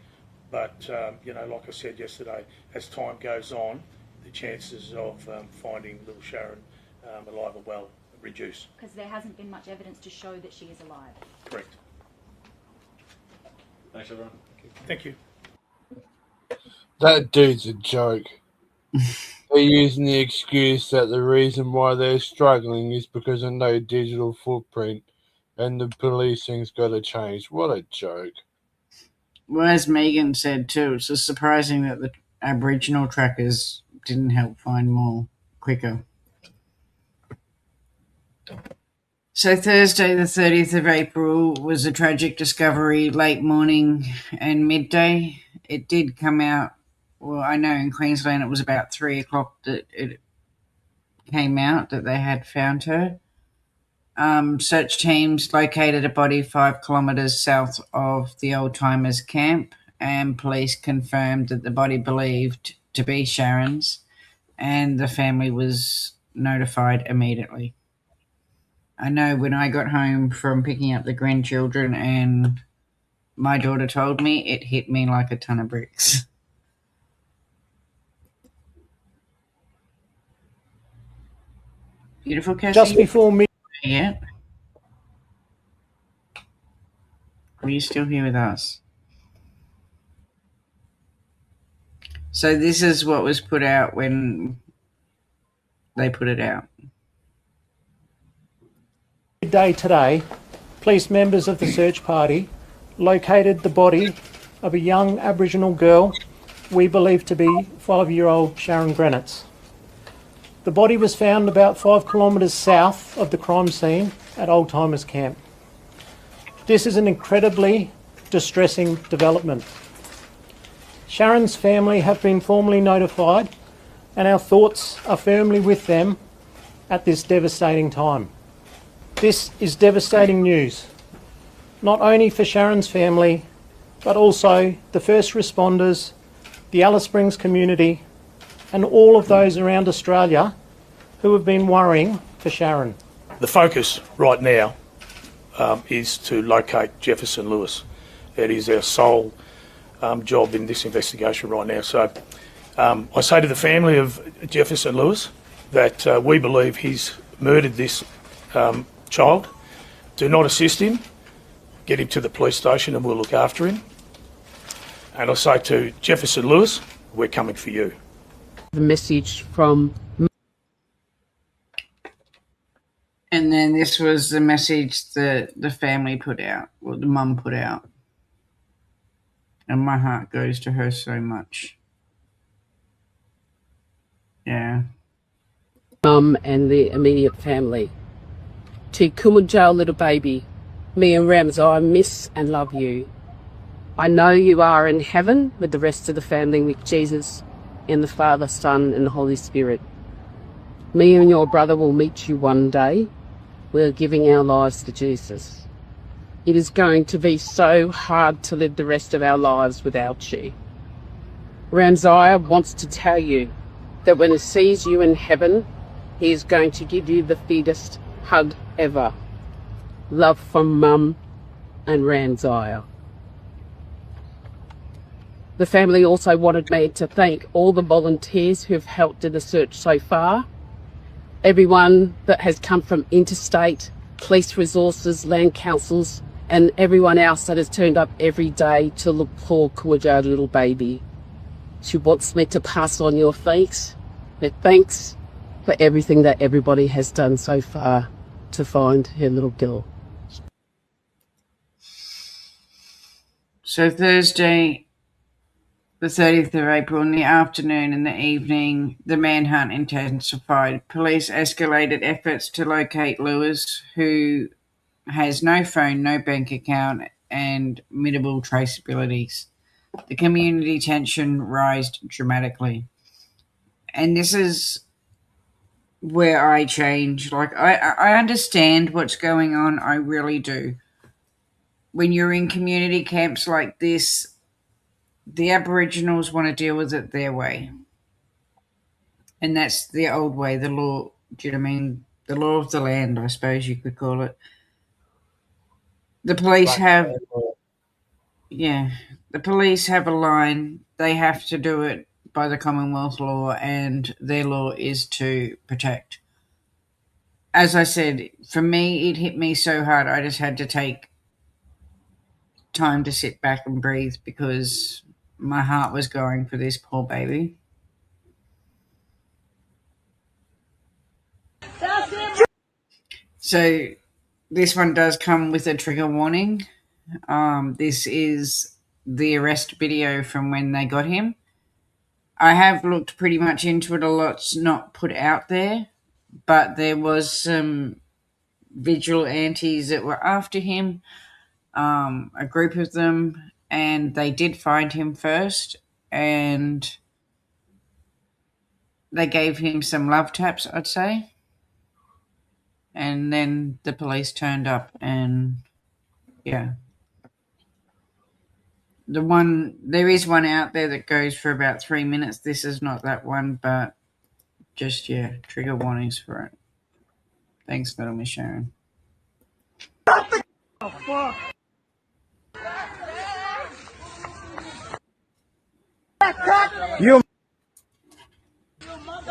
But, you know, like I said yesterday, as time goes on, the chances of finding little Sharon alive or well reduce. Because there hasn't been much evidence to show that she is alive. Correct. Thanks, everyone. Thank you. That dude's a joke. They're using the excuse that the reason why they're struggling is because of no digital footprint and the policing's got to change. What a joke. Well, as Megan said too, it's just surprising that the Aboriginal trackers didn't help find more quicker. So Thursday the 30th of April was a tragic discovery late morning and midday. It did come out, well, I know in Queensland it was about 3 o'clock that it came out that they had found her. Search teams located a body 5 kilometres south of the Old Timers camp, and police confirmed that the body believed to be Sharon's, and the family was notified immediately. I know when I got home from picking up the grandchildren and my daughter told me, it hit me like a ton of bricks. Beautiful, Cassie. Just before me. Yeah. Are you still here with us? So this is what was put out when they put it out. Midday today, police members of the search party located the body of a young Aboriginal girl we believe to be 5-year-old Sharon Granites. The body was found about 5 kilometres south of the crime scene at Old Timers Camp. This is an incredibly distressing development. Sharon's family have been formally notified, and our thoughts are firmly with them at this devastating time. This is devastating news, not only for Sharon's family, but also the first responders, the Alice Springs community, and all of those around Australia who have been worrying for Sharon. The focus right now is to locate Jefferson Lewis. It is our sole job in this investigation right now. So I say to the family of Jefferson Lewis that we believe he's murdered this child. Do not assist him. Get him to the police station and we'll look after him. And I say to Jefferson Lewis, we're coming for you. The message from... And then this was the message that the family put out, or the mum put out. And my heart goes to her so much. Yeah. Mum and the immediate family. To Kumajal, little baby, me and Rams, I miss and love you. I know you are in heaven with the rest of the family, with Jesus and the Father, Son and the Holy Spirit. Me and your brother will meet you one day. We're giving our lives to Jesus. It is going to be so hard to live the rest of our lives without you. Ramziah wants to tell you that when he sees you in heaven, he is going to give you the biggest hug ever. Love from Mum and Ramziah. The family also wanted me to thank all the volunteers who have helped in the search so far. Everyone that has come from interstate, police resources, land councils, and everyone else that has turned up every day to look for Kumajal, little baby. She wants me to pass on your thanks for everything that everybody has done so far to find her little girl. So Thursday, the 30th of April, in the afternoon and the evening, the manhunt intensified. Police escalated efforts to locate Lewis, who has no phone, no bank account, and minimal traceabilities. The community tension rised dramatically. And this is where I change. Like, I understand what's going on. I really do. When you're in community camps like this, the Aboriginals want to deal with it their way. And that's the old way, the law. Do you know what I mean? The law of the land, I suppose you could call it. The police have... Yeah. The police have a line. They have to do it by the Commonwealth law, and their law is to protect. As I said, for me, it hit me so hard, I just had to take time to sit back and breathe because my heart was going for this poor baby. So this one does come with a trigger warning. This is the arrest video from when they got him. I have looked pretty much into it. A lot's not put out there, but there was some vigilantes that were after him, a group of them, and they did find him first, and they gave him some love taps, I'd say. And then the police turned up, and yeah. There is one out there that goes for about 3 minutes. This is not that one, but just, trigger warnings for it. Thanks, little Miss Sharon. Oh, fuck. You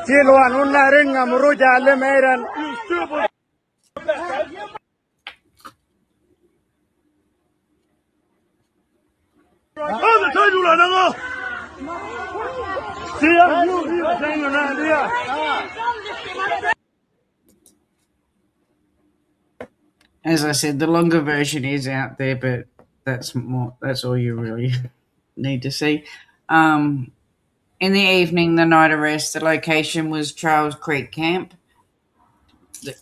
Silwan unarin ngamuruja lemeran. You stupid. Hadi tajula nanga. Siya you saying na dia. As I said, the longer version is out there, but that's all you really need to see. In the evening, the night arrest, the location was Charles Creek Camp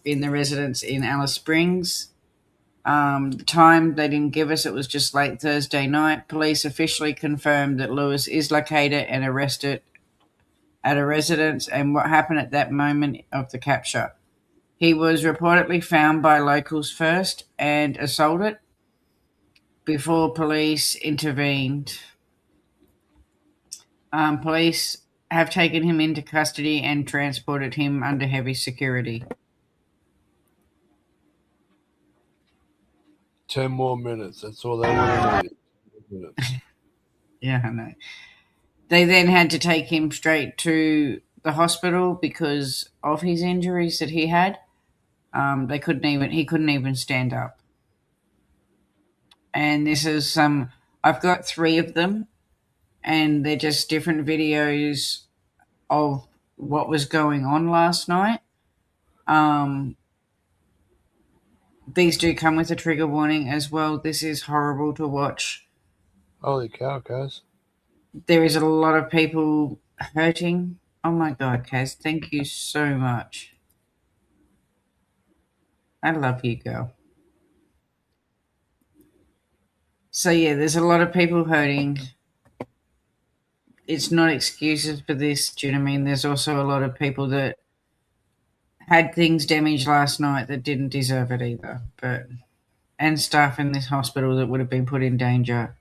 in the residence in Alice Springs. The time they didn't give us, it was just late Thursday night. Police officially confirmed that Lewis is located and arrested at a residence and what happened at that moment of the capture. He was reportedly found by locals first and assaulted before police intervened. Police have taken him into custody and transported him under heavy security. 10 more minutes. That's all they would have needed. Minutes. Yeah, I know. They then had to take him straight to the hospital because of his injuries that he had. He couldn't even stand up. And this is I've got 3 of them, and they're just different videos of what was going on last night. These do come with a trigger warning as well. This is horrible to watch. Holy cow, guys. There is a lot of people hurting. Oh my God, Kaz, thank you so much. I love you, girl. So yeah, there's a lot of people hurting. It's not excuses for this, do you know what I mean? There's also a lot of people that had things damaged last night that didn't deserve it either. And staff in this hospital that would have been put in danger.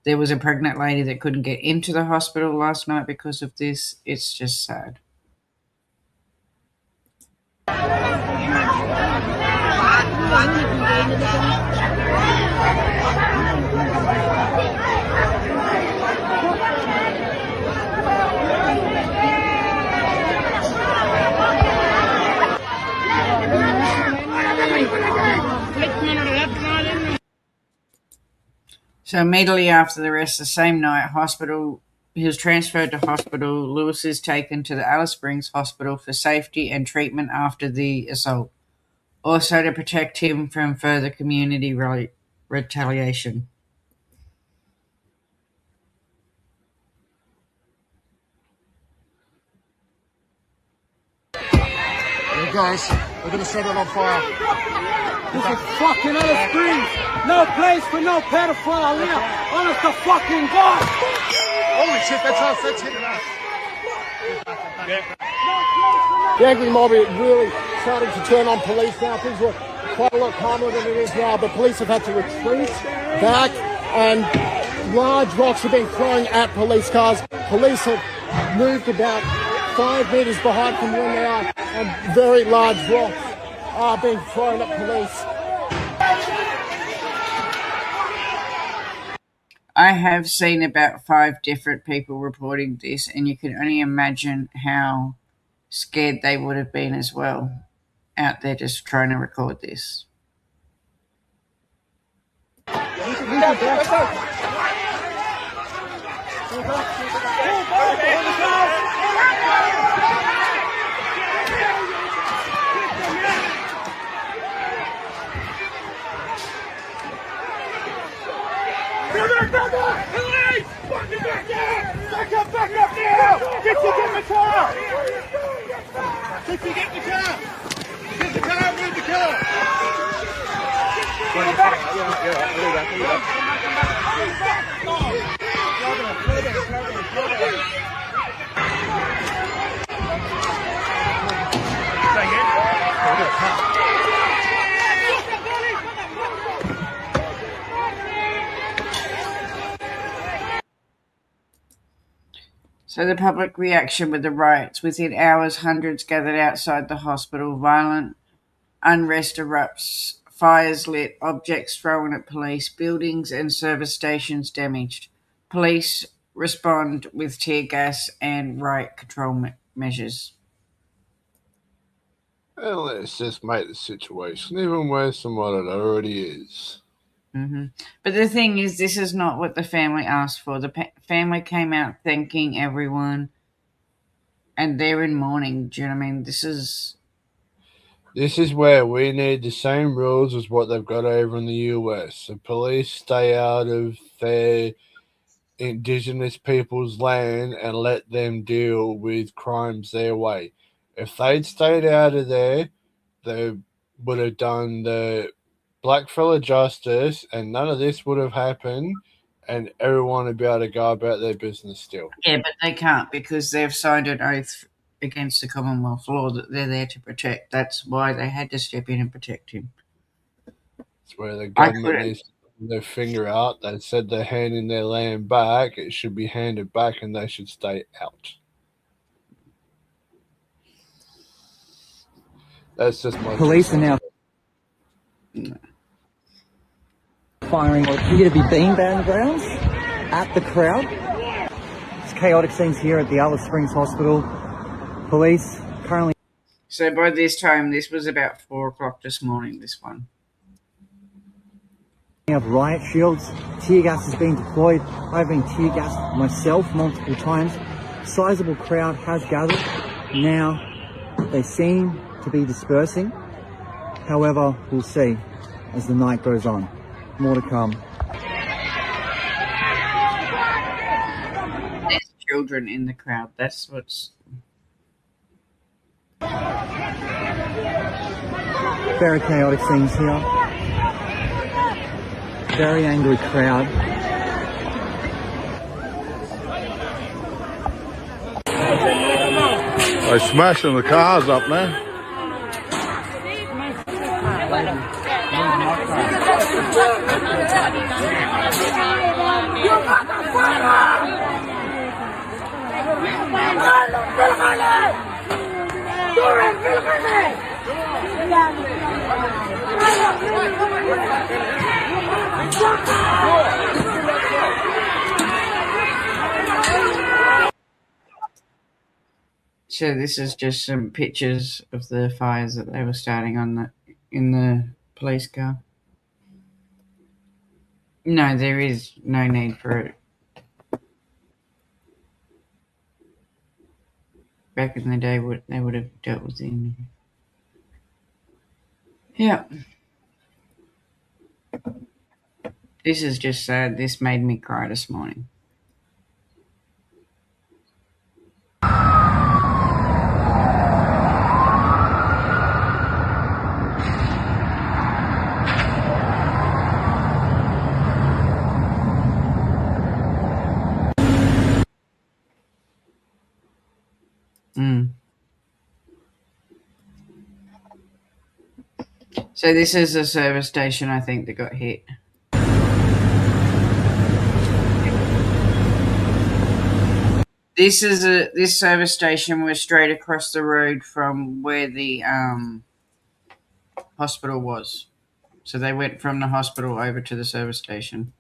There was a pregnant lady that couldn't get into the hospital last night because of this. It's just sad. So immediately after the arrest, the same night, he was transferred to hospital. Lewis is taken to the Alice Springs Hospital for safety and treatment after the assault, also to protect him from further community retaliation. Hey guys, we're gonna set it on fire. This is fucking Alice Springs. No place for no pedophile here. Honest to fucking God. Holy shit, that's us. That's hitting us. The angry mob is really starting to turn on police now. Things were quite a lot calmer than it is now, but police have had to retreat back and large rocks have been thrown at police cars. Police have moved about 5 meters behind from where they are, and very large rocks are being thrown at police. I have seen about 5 different people reporting this, and you can only imagine how scared they would have been as well out there just trying to record this. Back up now! Get the car! Get the car! Get the car, move the car! So the public reaction with the riots. Within hours, hundreds gathered outside the hospital. Violent unrest erupts. Fires lit. Objects thrown at police. Buildings and service stations damaged. Police respond with tear gas and riot control measures. Well, let's just make the situation even worse than what it already is. But the thing is, this is not what the family asked for. The family came out thanking everyone, and they're in mourning. Do you know what I mean? This is where we need the same rules as what they've got over in the US. The police stay out of their Indigenous people's land and let them deal with crimes their way. If they'd stayed out of there, they would have done the blackfella justice, and none of this would have happened, and everyone would be able to go about their business still. Yeah, but they can't because they've signed an oath against the Commonwealth law that they're there to protect. That's why they had to step in and protect him. It's where the government needs to put their finger out. They said they're handing their land back. It should be handed back, and they should stay out. That's just my police are now firing what appear to be beanbag rounds at the crowd. It's chaotic scenes here at the Alice Springs Hospital. Police currently. So by this time, this was about 4 o'clock this morning, this one. We have riot shields. Tear gas is being deployed. I've been tear gassed myself multiple times. Sizable crowd has gathered. Now they seem to be dispersing. However, we'll see as the night goes on. More to come. There's children in the crowd. That's what's... Very chaotic scenes here. Very angry crowd. They're smashing the cars up now. So this is just some pictures of the fires that they were starting on in the police car. No, there is no need for it. Back in the day, they would have dealt with it. Yeah. This is just sad. This made me cry this morning. So this is a service station, I think, that got hit. This service station was straight across the road from where the hospital was. So they went from the hospital over to the service station.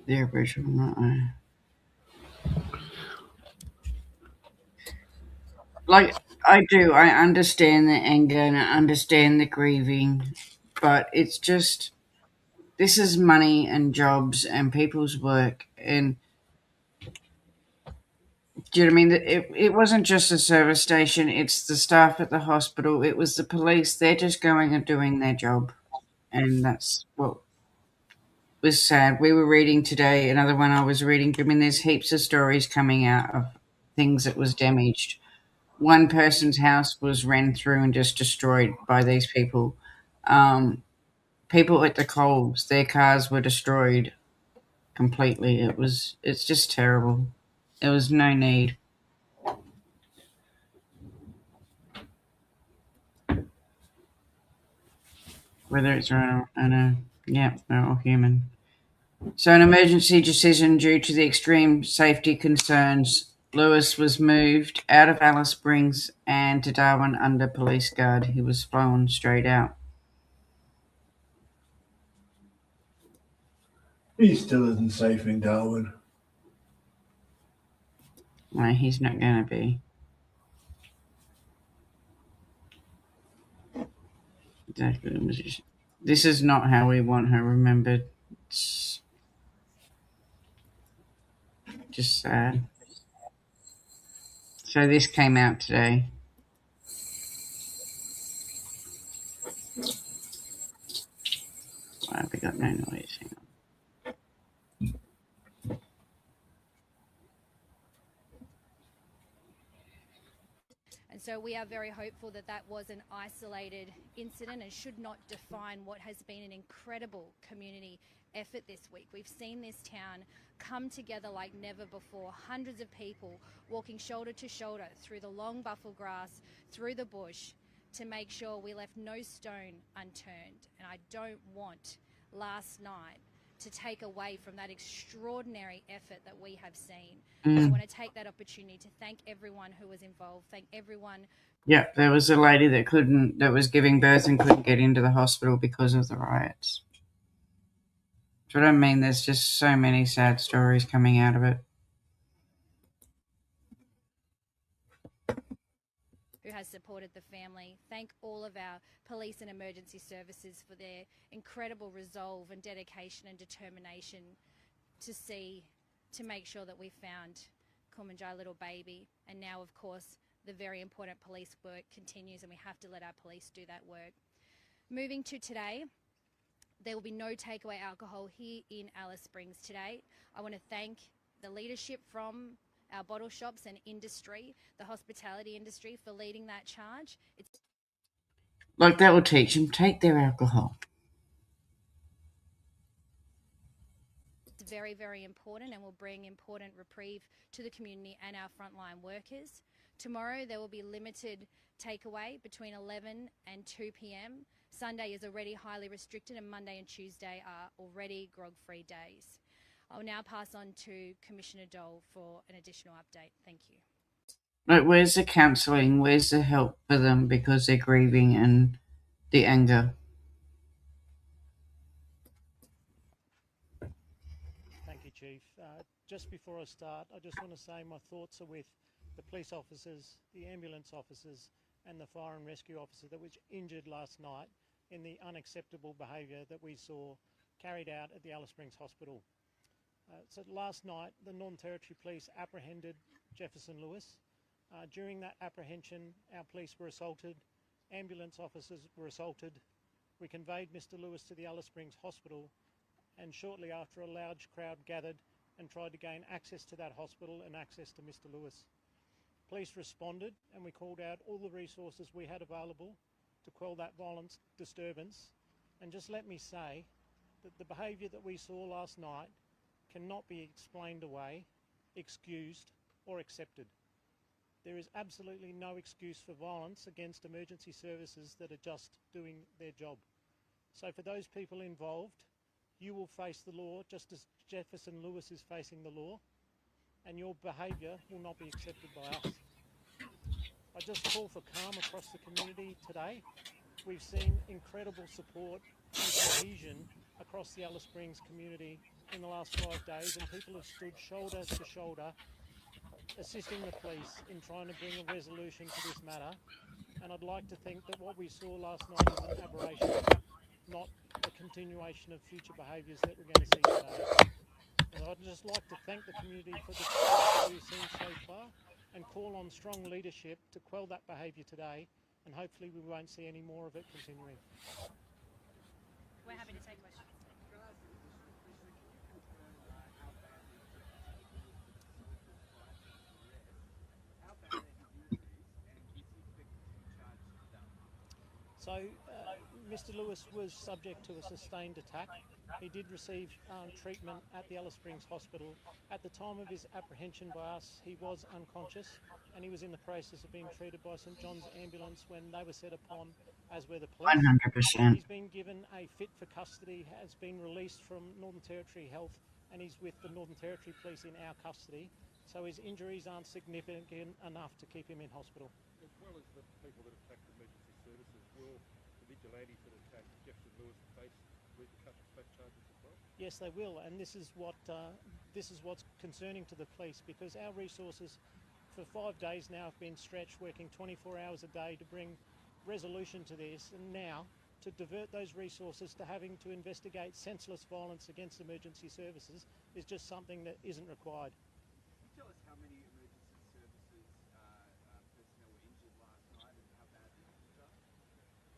the Aboriginal, aren't they? Like, I do. I understand the anger and I understand the grieving, but it's just this is money and jobs and people's work. And do you know what I mean? It wasn't just the service station, it's the staff at the hospital, it was the police. They're just going and doing their job. And that's what was sad. We were reading today, another one I was reading. I mean, there's heaps of stories coming out of things that was damaged. One person's house was ran through and just destroyed by these people. People at the Coles, their cars were destroyed completely. It's just terrible. There was no need. Whether it's right or no, yeah, they're all human. So, an emergency decision due to the extreme safety concerns. Lewis was moved out of Alice Springs and to Darwin under police guard. He was flown straight out. He still isn't safe in Darwin. No, he's not going to be. Exactly. This is not how we want her remembered. It's just sad. So this came out today. Why have we got no noise? Hang on. And so we are very hopeful that that was an isolated incident and should not define what has been an incredible community effort this week. We've seen this town come together like never before. Hundreds of people walking shoulder to shoulder through the long buffel grass, through the bush, to make sure we left no stone unturned. And I don't want last night to take away from that extraordinary effort that we have seen. I want to take that opportunity to thank everyone who was involved, thank everyone. Yeah, there was a lady that was giving birth and couldn't get into the hospital because of the riots. That's what I mean. There's just so many sad stories coming out of it. Who has supported the family. Thank all of our police and emergency services for their incredible resolve and dedication and determination to make sure that we found Kumanjai little baby. And now, of course, the very important police work continues and we have to let our police do that work. Moving to today, there will be no takeaway alcohol here in Alice Springs today. I want to thank the leadership from our bottle shops and industry, the hospitality industry, for leading that charge. It's Like that will teach them, take their alcohol. very, very important and will bring important reprieve to the community and our frontline workers. Tomorrow there will be limited takeaway between 11 and 2 p.m. Sunday is already highly restricted and Monday and Tuesday are already grog-free days. I'll now pass on to Commissioner Dole for an additional update. Thank you. Like, where's the counselling? Where's the help for them because they're grieving and the anger? Thank you, Chief. Just before I start, I just want to say my thoughts are with the police officers, the ambulance officers and the fire and rescue officer that was injured last night in the unacceptable behaviour that we saw carried out at the Alice Springs Hospital. So last night, the Northern Territory Police apprehended Jefferson Lewis. During that apprehension, our police were assaulted, ambulance officers were assaulted. We conveyed Mr. Lewis to the Alice Springs Hospital, and shortly after, a large crowd gathered and tried to gain access to that hospital and access to Mr. Lewis. Police responded and we called out all the resources we had available to quell that violent disturbance. And just let me say that the behaviour that we saw last night cannot be explained away, excused or accepted. There is absolutely no excuse for violence against emergency services that are just doing their job. So for those people involved, you will face the law just as Jefferson Lewis is facing the law, and your behaviour will not be accepted by us. I just call for calm across the community today. We've seen incredible support and cohesion across the Alice Springs community in the last 5 days, and people have stood shoulder to shoulder assisting the police in trying to bring a resolution to this matter. And I'd like to think that what we saw last night was an aberration, not a continuation of future behaviours that we're going to see today. And I'd just like to thank the community for the support that we've seen so far and call on strong leadership to quell that behaviour today, and hopefully we won't see any more of it continuing. We're happy to take questions. So Mr. Lewis was subject to a sustained attack. He did receive treatment at the Alice Springs Hospital. At the time of his apprehension by us, he was unconscious and he was in the process of being treated by St John's Ambulance when they were set upon, as were the police. 100%. He's been given a fit for custody, has been released from Northern Territory Health, and he's with the Northern Territory Police in our custody. So his injuries aren't significant enough to keep him in hospital. As well as the people that attacked emergency services, will the vigilantes that attacked Jefferson Lewis face repercussions, face charges as well? Yes, they will, and this is what's concerning to the police, because our resources for 5 days now have been stretched, working 24 hours a day to bring resolution to this, and now to divert those resources to having to investigate senseless violence against emergency services is just something that isn't required. Can you tell us how many emergency services personnel were injured last night and how bad the injuries are?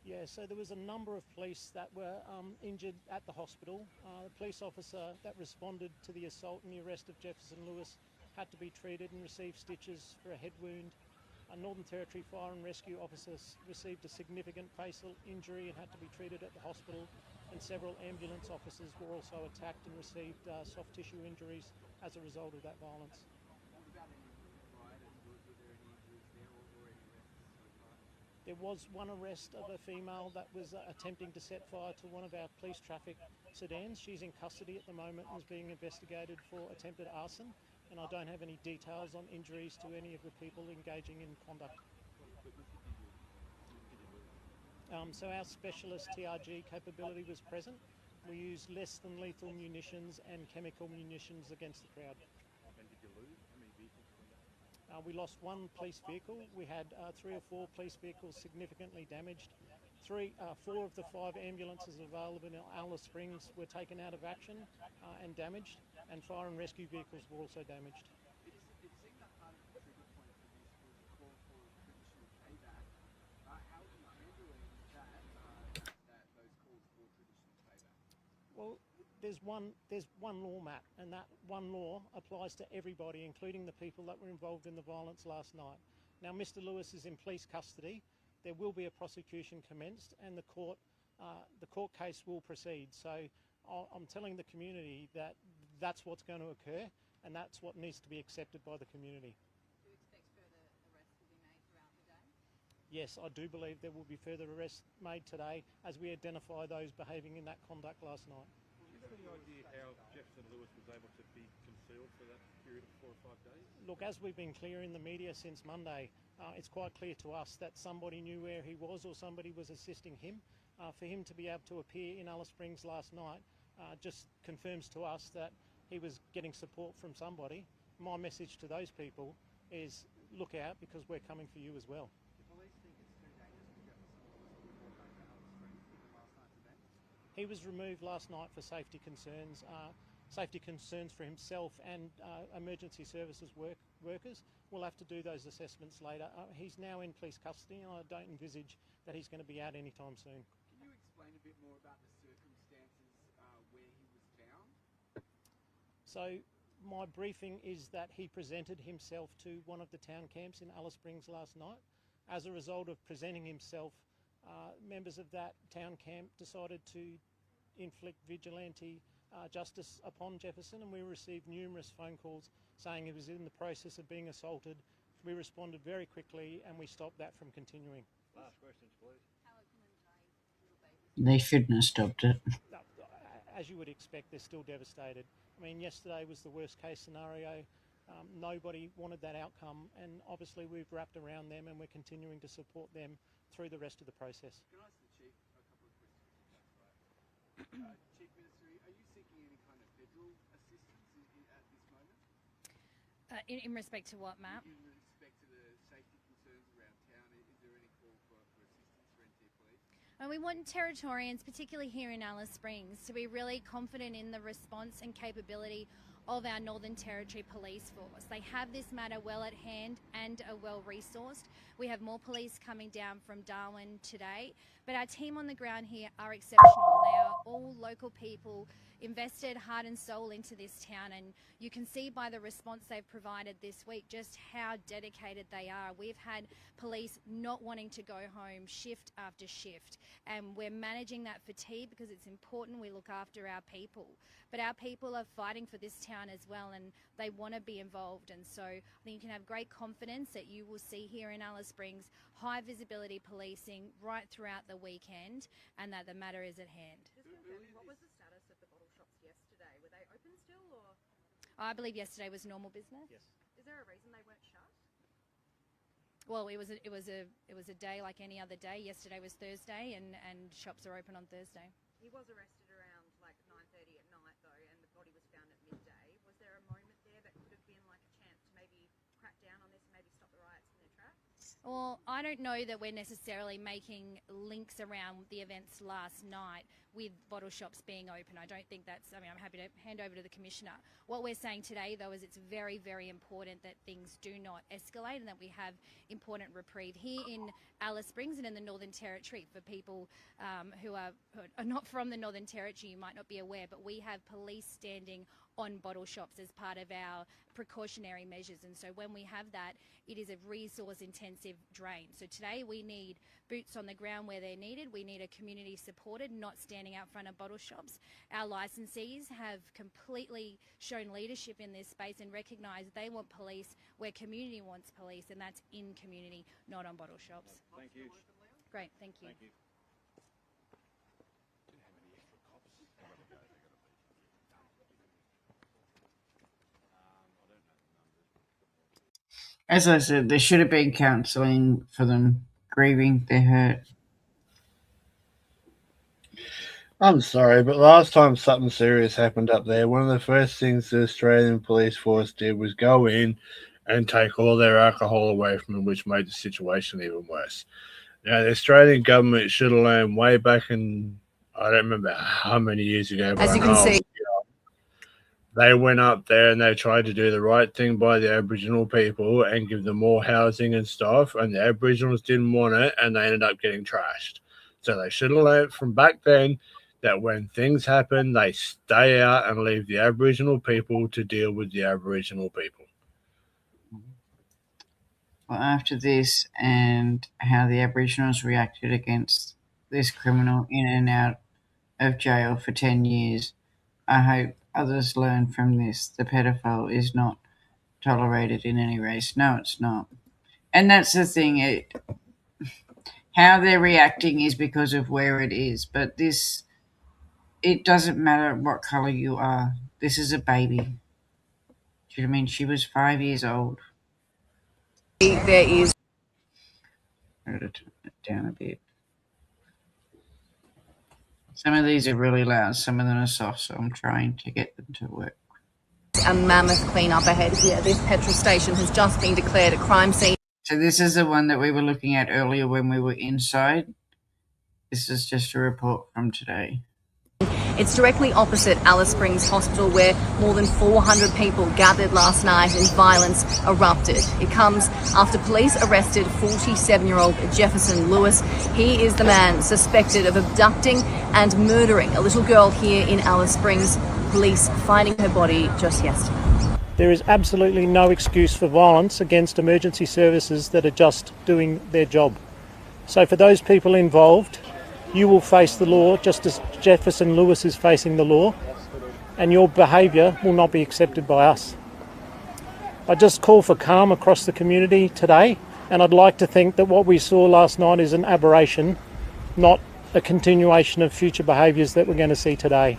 Yeah, so there was a number of police that were injured at the hospital. The police officer that responded to the assault and the arrest of Jefferson Lewis had to be treated and received stitches for a head wound. A Northern Territory Fire and Rescue officer received a significant facial injury and had to be treated at the hospital, and several ambulance officers were also attacked and received soft tissue injuries as a result of that violence. What about any rioters? Were there any injuries there or any arrests so far? There was one arrest of a female that was attempting to set fire to one of our police traffic sedans. She's in custody at the moment and is being investigated for attempted arson, and I don't have any details on injuries to any of the people engaging in conduct. So our specialist TRG capability was present. We used less than lethal munitions and chemical munitions against the crowd. And did you lose? How many vehicles were there? We lost one police vehicle. We had 3 or 4 police vehicles significantly damaged. 4 of the 5 ambulances available in Alice Springs were taken out of action and damaged, and fire and rescue vehicles were also damaged. It seemed that part of the trigger point for this was a call for traditional payback. How are you handling those calls for traditional payback? Well, there's one law, Matt, and that one law applies to everybody, including the people that were involved in the violence last night. Now, Mr. Lewis is in police custody. There will be a prosecution commenced, and the court case will proceed. So I'm telling the community that that's what's going to occur, and that's what needs to be accepted by the community. Do you expect further arrests will be made throughout the day? Yes, I do believe there will be further arrests made today as we identify those behaving in that conduct last night. Do you have any idea how Jefferson Lewis was able to be concealed for that period of 4 or 5 days? Look, as we've been clear in the media since Monday, it's quite clear to us that somebody knew where he was or somebody was assisting him. For him to be able to appear in Alice Springs last night just confirms to us that he was getting support from somebody. My message to those people is look out, because we're coming for you as well. Do police think it's too dangerous for Jefferson Lewis to walk over to Alice Springs given last night's event? He was removed last night for safety concerns for himself and emergency services workers. We'll have to do those assessments later. He's now in police custody, and I don't envisage that he's going to be out anytime soon. Can you explain a bit more about the circumstances where he was found? So my briefing is that he presented himself to one of the town camps in Alice Springs last night. As a result of presenting himself, members of that town camp decided to inflict vigilante justice upon Jefferson, and we received numerous phone calls saying he was in the process of being assaulted. We responded very quickly and we stopped that from continuing. Last questions, please. They shouldn't have stopped it. As you would expect, they're still devastated. I mean, yesterday was the worst case scenario. Nobody wanted that outcome, and obviously we've wrapped around them and we're continuing to support them through the rest of the process. Can I ask the Chief a couple of questions, if that's right? Chief Minister, are you seeking any kind of federal In respect to what, Matt? In respect to the safety concerns around town, is there any call for assistance for NT Police? And we want Territorians, particularly here in Alice Springs, to be really confident in the response and capability of our Northern Territory Police Force. They have this matter well at hand and are well resourced. We have more police coming down from Darwin today, but our team on the ground here are exceptional. They are all local people invested heart and soul into this town, and you can see by the response they've provided this week just how dedicated they are. We've had police not wanting to go home shift after shift, and we're managing that fatigue because it's important we look after our people. But our people are fighting for this town as well, and they want to be involved, and so I think you can have great confidence that you will see here in Alice Springs high visibility policing right throughout the weekend, and that the matter is at hand. What was the status of the bottle shops yesterday? Were they open still, or? I believe yesterday was normal business. Yes. Is there a reason they weren't shut? Well, it was a day like any other day. Yesterday was Thursday, and shops are open on Thursday. He was arrested around like 9:30 at night though, and the body was found at midday. Was there a moment there that could have been like a chance to maybe crack down on this and maybe stop the riots in their tracks? Well, I don't know that we're necessarily making links around the events last night with bottle shops being open. I don't think that's, I mean, I'm happy to hand over to the Commissioner. What we're saying today, though, is it's very, very important that things do not escalate and that we have important reprieve here in Alice Springs and in the Northern Territory. For people who are not from the Northern Territory, you might not be aware, but we have police standing on bottle shops as part of our precautionary measures, and so when we have that, it is a resource intensive drain. So today we need boots on the ground where they're needed. We need a community supported, not standing out front of bottle shops. Our licensees have completely shown leadership in this space and recognise they want police where community wants police, and that's in community, not on bottle shops. Thank you. Great, thank you. Thank you. As I said, there should have been counselling for them grieving their hurt. I'm sorry, but last time something serious happened up there, one of the first things the Australian Police Force did was go in and take all their alcohol away from them, which made the situation even worse. Now, the Australian government should have learned way back in, I don't remember how many years ago, but As you can see, they went up there and they tried to do the right thing by the Aboriginal people and give them more housing and stuff, and the Aboriginals didn't want it, and they ended up getting trashed. So they should have learned from back then that when things happen, they stay out and leave the Aboriginal people to deal with the Aboriginal people. Well, after this and how the Aboriginals reacted against this criminal in and out of jail for 10 years, I hope others learn from this. The pedophile is not tolerated in any race. No, it's not. And that's the thing. How they're reacting is because of where it is. But this, it doesn't matter what colour you are. This is a baby. Do you know what I mean? She was 5 years old. there is. I'm going to turn it down a bit. Some of these are really loud, some of them are soft, so I'm trying to get them to work. A mammoth clean-up ahead here. This petrol station has just been declared a crime scene. So this is the one that we were looking at earlier when we were inside. This is just a report from today. It's directly opposite Alice Springs Hospital, where more than 400 people gathered last night and violence erupted. It comes after police arrested 47-year-old Jefferson Lewis. He is the man suspected of abducting and murdering a little girl here in Alice Springs. Police finding her body just yesterday. There is absolutely no excuse for violence against emergency services that are just doing their job. So for those people involved, you will face the law just as Jefferson Lewis is facing the law, and your behaviour will not be accepted by us. I just call for calm across the community today, and I'd like to think that what we saw last night is an aberration, not a continuation of future behaviours that we're going to see today.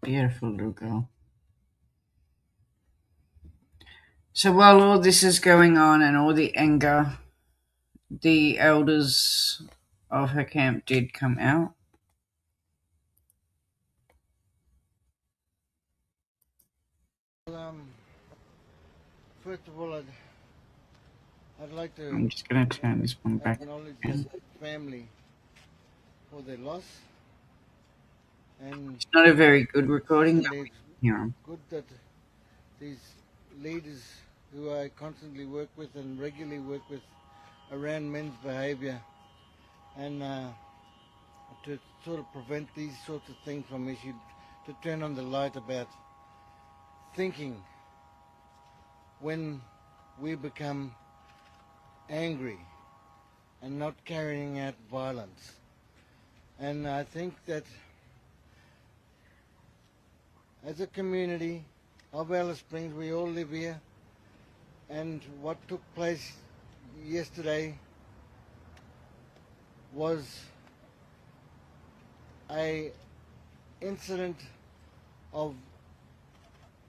Beautiful little girl. So while all this is going on and all the anger, the elders of her camp did come out. first of all, I'd like to I'm just going to turn this one back acknowledge again. the family for their loss. And It's not a very good recording. certainly it's Hear 'em. good that these leaders who I constantly work with and regularly work with around men's behaviour and to sort of prevent these sorts of things from issue, to turn on the light about thinking when we become angry and not carrying out violence. And I think that as a community of Alice Springs, we all live here, and what took place yesterday was a incident of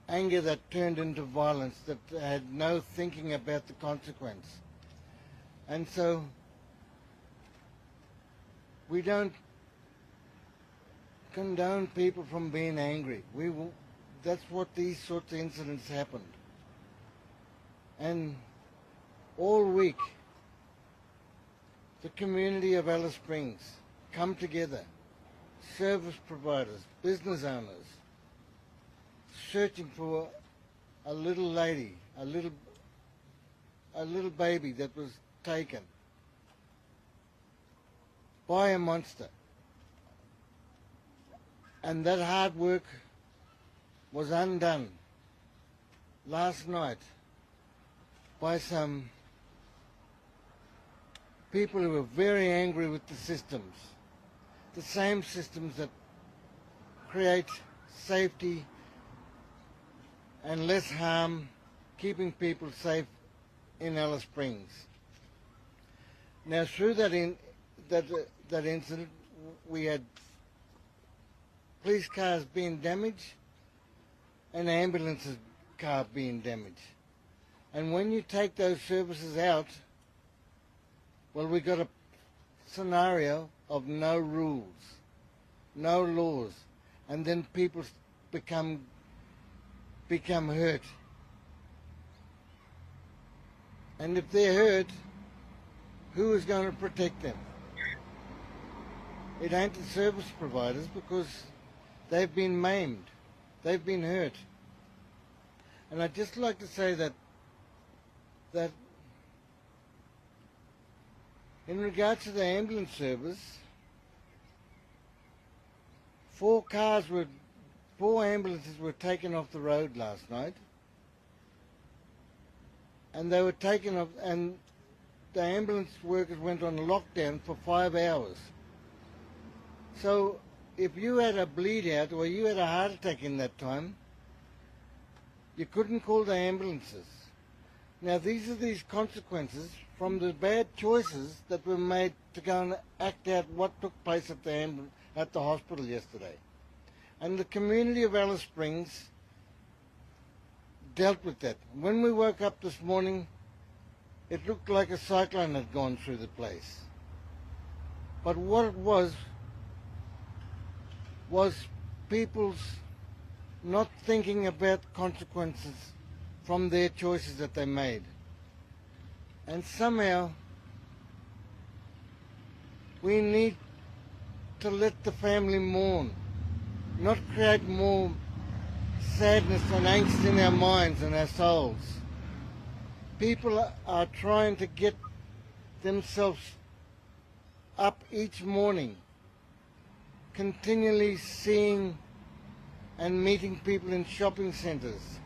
anger that turned into violence, that had no thinking about the consequence. And so we don't condone people from being angry. That's what these sorts of incidents happened. And all week, the community of Alice Springs come together, service providers, business owners, searching for a little lady, a little baby that was taken by a monster. And that hard work was undone last night by some people who were very angry with the systems, the same systems that create safety and less harm, keeping people safe in Alice Springs. Now, through that incident, we had police cars being damaged and ambulances car being damaged. And when you take those services out, well, we got a scenario of no rules, no laws, and then people become hurt. And if they're hurt, who is going to protect them? It ain't the service providers, because they've been maimed, they've been hurt. And I'd just like to say that in regards to the ambulance service, 4 ambulances were taken off the road last night, and they were taken off, and the ambulance workers went on lockdown for 5 hours. So if you had a bleed out or you had a heart attack in that time, you couldn't call the ambulances. Now these are these consequences from the bad choices that were made to go and act out what took place at the hospital yesterday. And the community of Alice Springs dealt with that. When we woke up this morning, it looked like a cyclone had gone through the place. But what it was people's not thinking about consequences from their choices that they made. And somehow we need to let the family mourn, not create more sadness and angst in our minds and our souls. People are trying to get themselves up each morning, continually seeing and meeting people in shopping centres,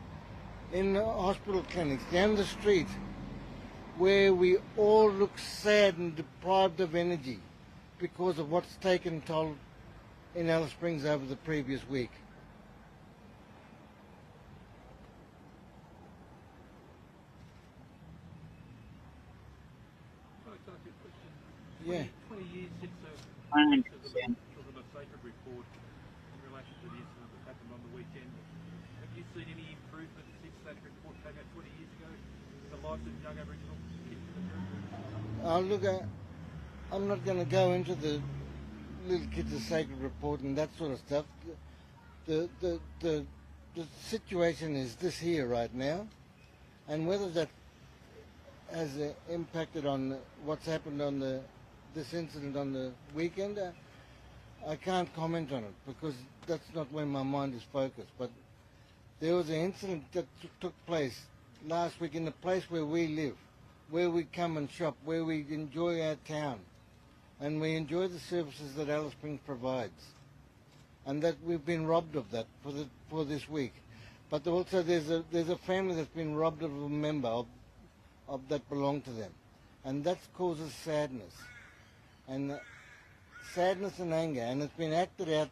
in hospital clinics, down the street, where we all look sad and deprived of energy because of what's taken toll in Alice Springs over the previous week. Yeah. 20 years since the sacred report in relation to the incident that happened on the weekend. Have you seen any improvement since that report came out 20 years ago in the lives of young Aboriginal kids in the group? Look, I'm not going to go into the Little Kids of Sacred Report and that sort of stuff. The situation is this here right now. And whether that has impacted on what's happened on this incident on the weekend, I can't comment on it because that's not where my mind is focused. But there was an incident that took place last week in the place where we live, where we come and shop, where we enjoy our town, and we enjoy the services that Alice Springs provides, and that we've been robbed of that for this week. But also there's a family that's been robbed of a member of that belonged to them, and that causes sadness and anger, and it's been acted out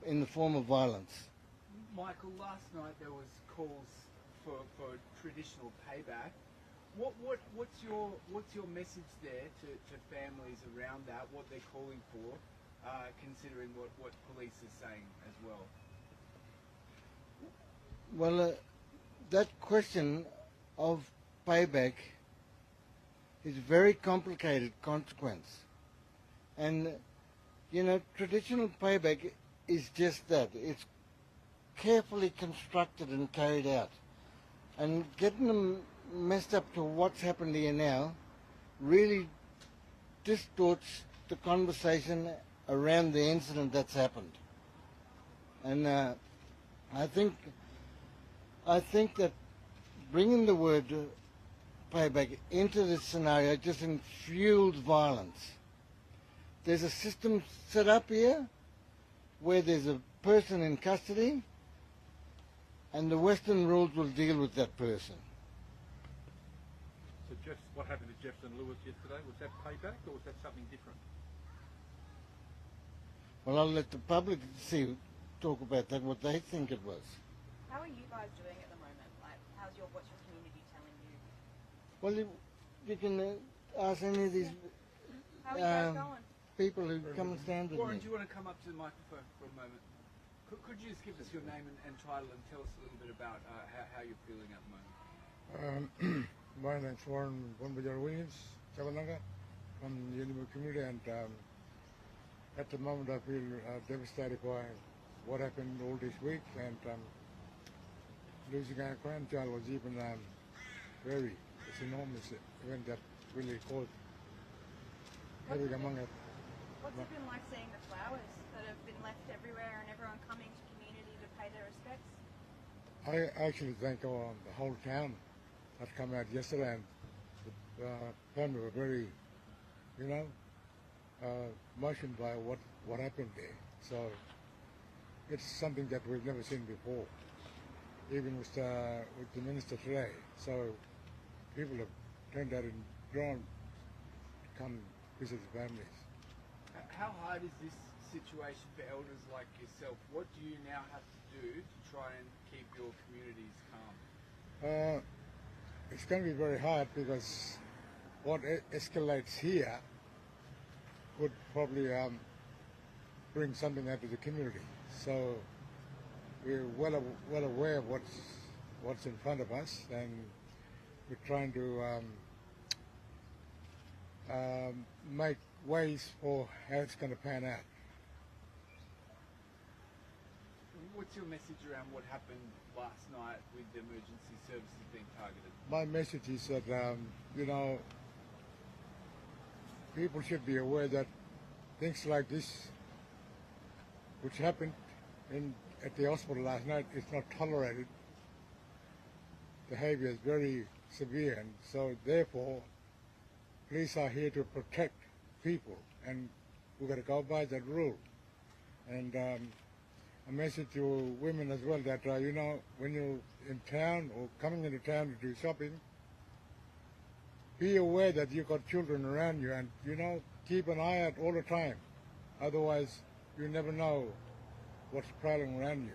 in the form of violence. Michael, last night there was calls for traditional payback. What's your message there to families around that? What they're calling for, considering what police are saying as well. Well, that question of payback is a very complicated consequence, and traditional payback is just that. It's carefully constructed and carried out, and getting them messed up to what's happened here now really distorts the conversation around the incident that's happened. And I think that bringing the word payback into this scenario just fuels violence. There's a system set up here where there's a person in custody, and the Western rules will deal with that person. So what happened to Jefferson Lewis yesterday, was that payback or was that something different? Well, I'll let the public talk about that, what they think it was. How are you guys doing at the moment? Like, what's your community telling you? Well, you can ask any of these How are you guys going? people who come and stand with Warren, me. do you want to come up to the microphone for a moment? Could you just give us your name and title and tell us a little bit about how you're feeling at the moment? My name's Warren Bonbajar Williams, Chabalanga, from the Unibu community, and at the moment I feel devastated by what happened all this week, and losing our grandchild was even it's enormous event that really caused havoc among us. What's it been like seeing the flowers that have been left everywhere and everyone coming to community to pay their respects? I actually think the whole town had come out yesterday, and the family were very, emotioned by what happened there. So it's something that we've never seen before, even with the minister today. So people have turned out and drawn to come visit the families. How hard is this situation for elders like yourself? What do you now have to do to try and keep your communities calm? It's going to be very hard because what escalates here would probably bring something out to the community. So we're well aware of what's in front of us, and we're trying to make ways for how it's going to pan out. What's your message around what happened last night with the emergency services being targeted? My message is that, people should be aware that things like this, which happened at the hospital last night, is not tolerated. The behavior is very severe, and so therefore, police are here to protect people, and we've got to go by that rule. And a message to women as well that, when you're in town or coming into town to do shopping, be aware that you've got children around you, and, keep an eye out all the time. Otherwise, you never know what's prowling around you.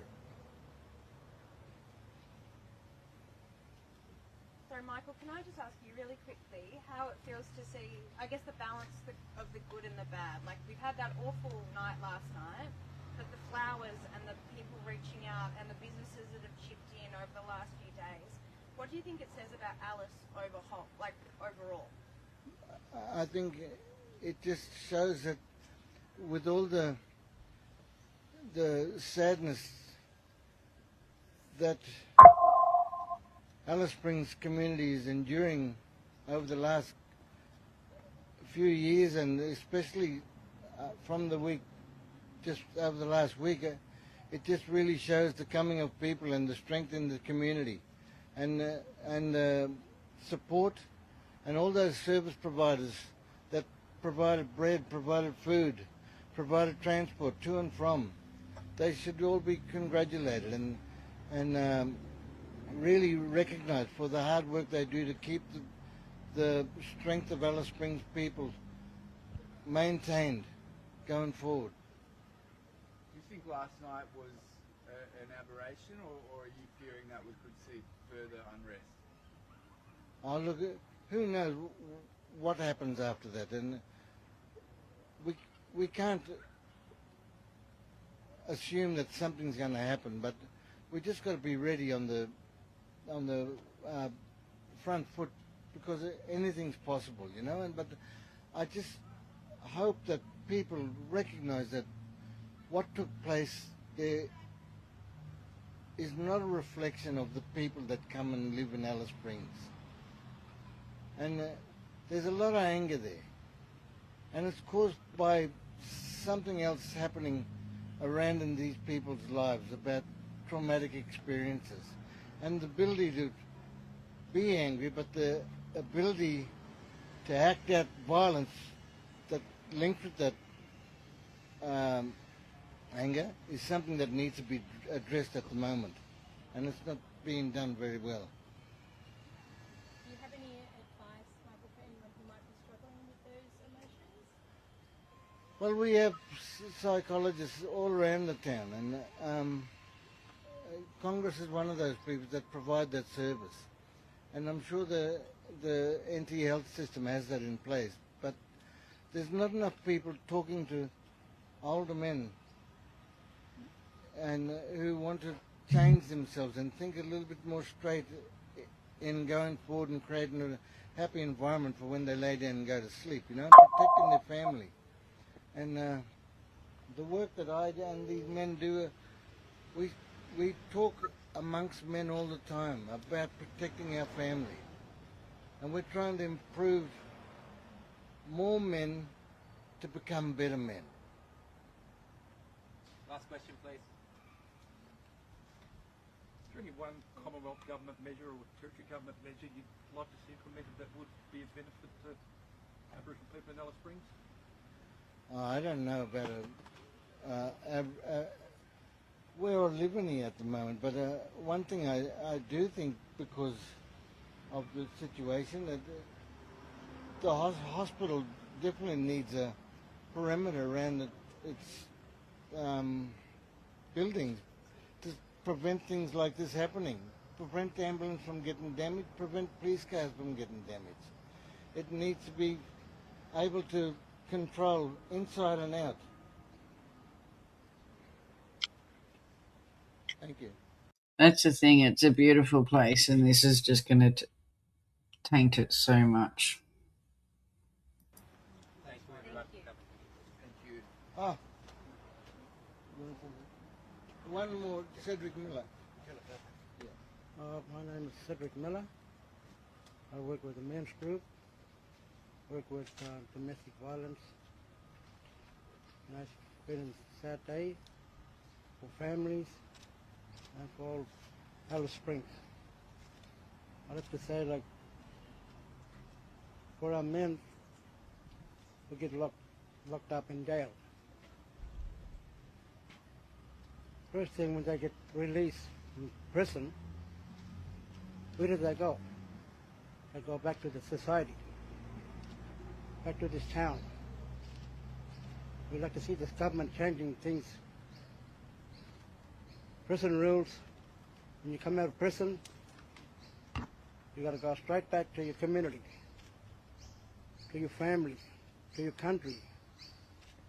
So, Michael, can I just ask you really quickly how it feels to see, I guess, the balance of the good and the bad? Like, we've had that awful night last night, but the flowers and the people reaching out and the businesses that have chipped in over the last few days, what do you think it says about Alice overall? I think it just shows that with all the sadness that Alice Springs community is enduring over the last few years, and especially from the week, just over the last week, it just really shows the coming of people and the strength in the community, and support, and all those service providers that provided bread, provided food, provided transport to and from. They should all be congratulated and really recognised for the hard work they do to keep the strength of Alice Springs people maintained going forward. Do you think last night was an aberration, or are you fearing that we could see further unrest? Oh, look, who knows what happens after that, and we can't assume that something's going to happen, but we just got to be ready on the front foot, because anything's possible, you know. But I just hope that people recognise that what took place there is not a reflection of the people that come and live in Alice Springs. And there's a lot of anger there. And it's caused by something else happening around in these people's lives about traumatic experiences. And the ability to be angry, but the ability to act out violence that linked with that anger is something that needs to be addressed at the moment. And it's not being done very well. Do you have any advice, Michael, for anyone who might be struggling with those emotions? Well, we have psychologists all around the town, and Congress is one of those people that provide that service. And I'm sure the NT health system has that in place. But there's not enough people talking to older men and who want to change themselves and think a little bit more straight in going forward and creating a happy environment for when they lay down and go to sleep, you know, protecting their family. And the work that I and these men do, we talk amongst men all the time about protecting our family. And we're trying to improve more men to become better men. Last question, please. Is there any one Commonwealth government measure or territory government measure you'd like to see implemented that would be of benefit to Aboriginal people in Alice Springs? I don't know about we're all living here at the moment, but one thing I do think, because of the situation, that the hospital definitely needs a perimeter around its buildings to prevent things like this happening, prevent the ambulance from getting damaged, prevent police cars from getting damaged. It needs to be able to control inside and out. Thank you. That's the thing. It's a beautiful place, and this is just going to taint it so much. Thanks very much. Thank you. Ah, one more, Cedric Miller. Yeah. My name is Cedric Miller. I work with the men's group, work with domestic violence. And it's been a sad day for families and for all Alice Springs. I have to say, like, for our men who get locked up in jail, first thing when they get released from prison, where do they go? They go back to the society, back to this town. We'd like to see this government changing things. Prison rules, when you come out of prison, you got to go straight back to your community, to your family, to your country,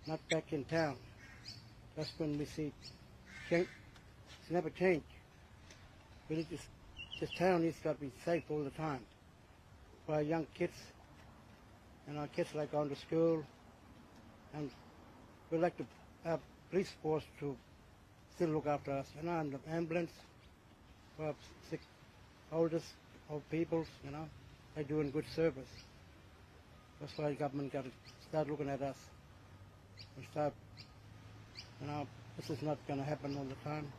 not back in town. That's when we see change. It's never changed. Really, this town needs to be safe all the time for our young kids, and our kids like going to school, and we'd like to have police force to still look after us, and an ambulance for our sick oldest our peoples, you know, they're doing good service. That's why the government got to start looking at us and start, you know, this is not going to happen all the time.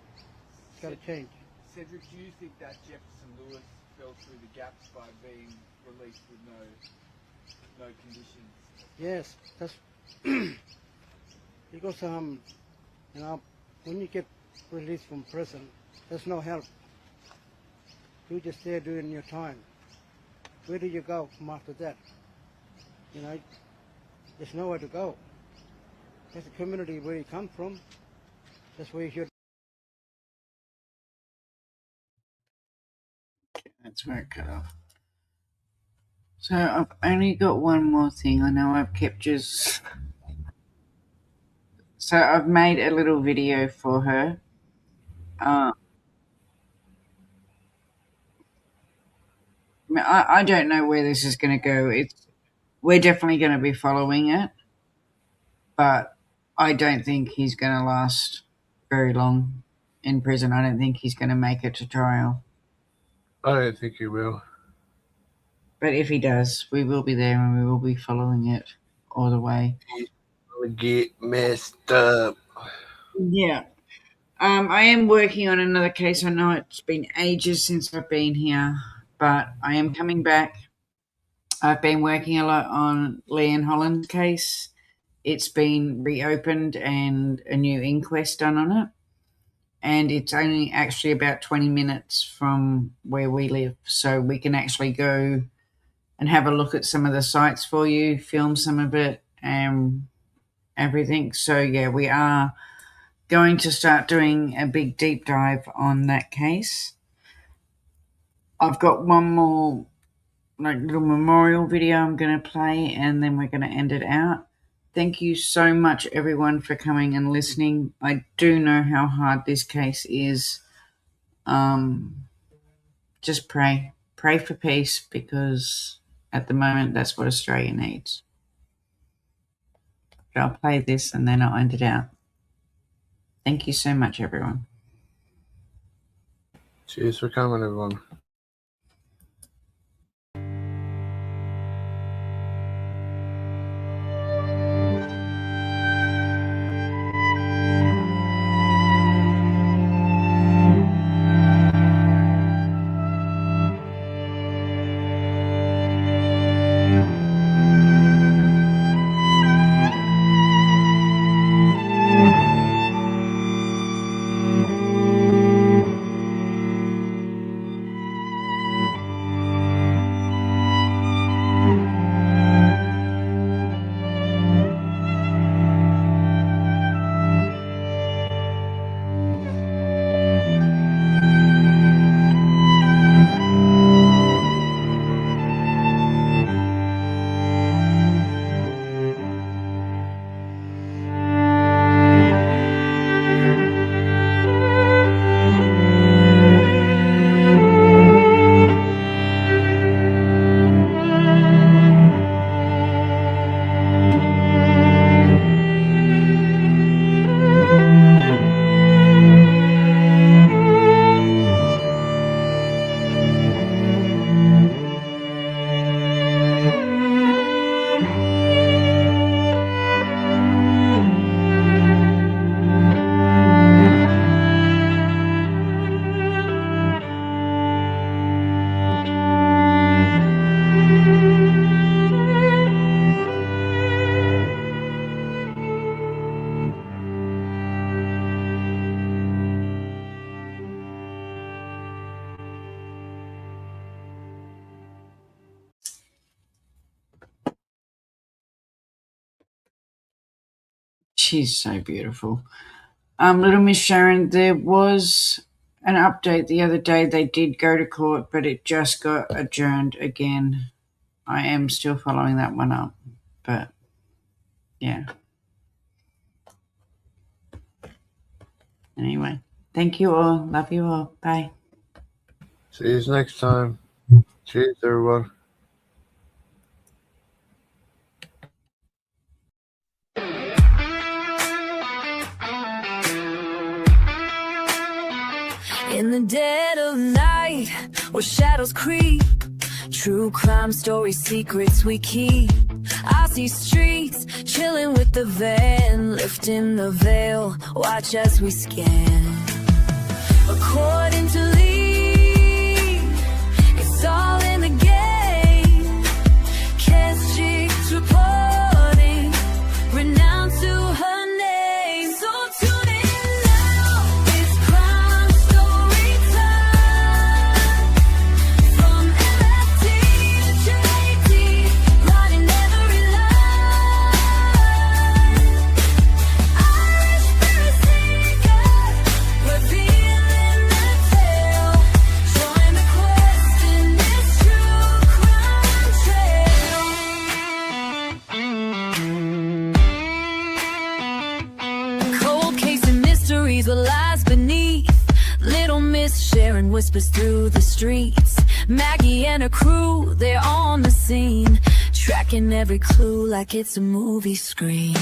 It's got to change. Cedric, do you think that Jefferson Lewis fell through the gaps by being released with no conditions? Yes, that's because you know, when you get released from prison, there's no help. You're just there doing your time. Where do you go from after that? You know, there's nowhere to go. That's the community where you come from. That's where you should. That's where it cut off. So I've only got one more thing. I know I've kept just. So I've made a little video for her. I don't know where this is going to go. We're definitely going to be following it, but I don't think he's going to last very long in prison. I don't think he's going to make it to trial. I don't think he will. But if he does, we will be there and we will be following it all the way. He's going to get messed up. Yeah. I am working on another case. I know it's been ages since I've been here, but I am coming back. I've been working a lot on Leanne Holland's case. It's been reopened and a new inquest done on it. And it's only actually about 20 minutes from where we live. So we can actually go and have a look at some of the sites for you, film some of it, and everything. So, yeah, we are going to start doing a big deep dive on that case. I've got one more little memorial video I'm going to play, and then we're going to end it out. Thank you so much, everyone, for coming and listening. I do know how hard this case is. Just pray. Pray for peace, because at the moment that's what Australia needs. But I'll play this and then I'll end it out. Thank you so much, everyone. Cheers for coming, everyone. She's so beautiful. Little Miss Sharon, there was an update the other day. They did go to court, but it just got adjourned again. I am still following that one up, but yeah. Anyway, thank you all. Love you all. Bye. See you next time. Cheers, everyone. In the dead of night, where shadows creep, true crime stories, secrets we keep. I see streets, chilling with the van, lifting the veil, watch as we scan. According to Lee, it's all in the game. Cash chicks reporting, renowned to her name. So tune in now, it's crime story time. From LFT to JT, writing every line. Irish spirit seeker, revealing the tale. Join the quest in this true crime trail. Cold case and mysteries, what lies beneath. Little Miss Sharon whispers through the streets. Maggie and her crew, they're on the scene, tracking every clue like it's a movie screen.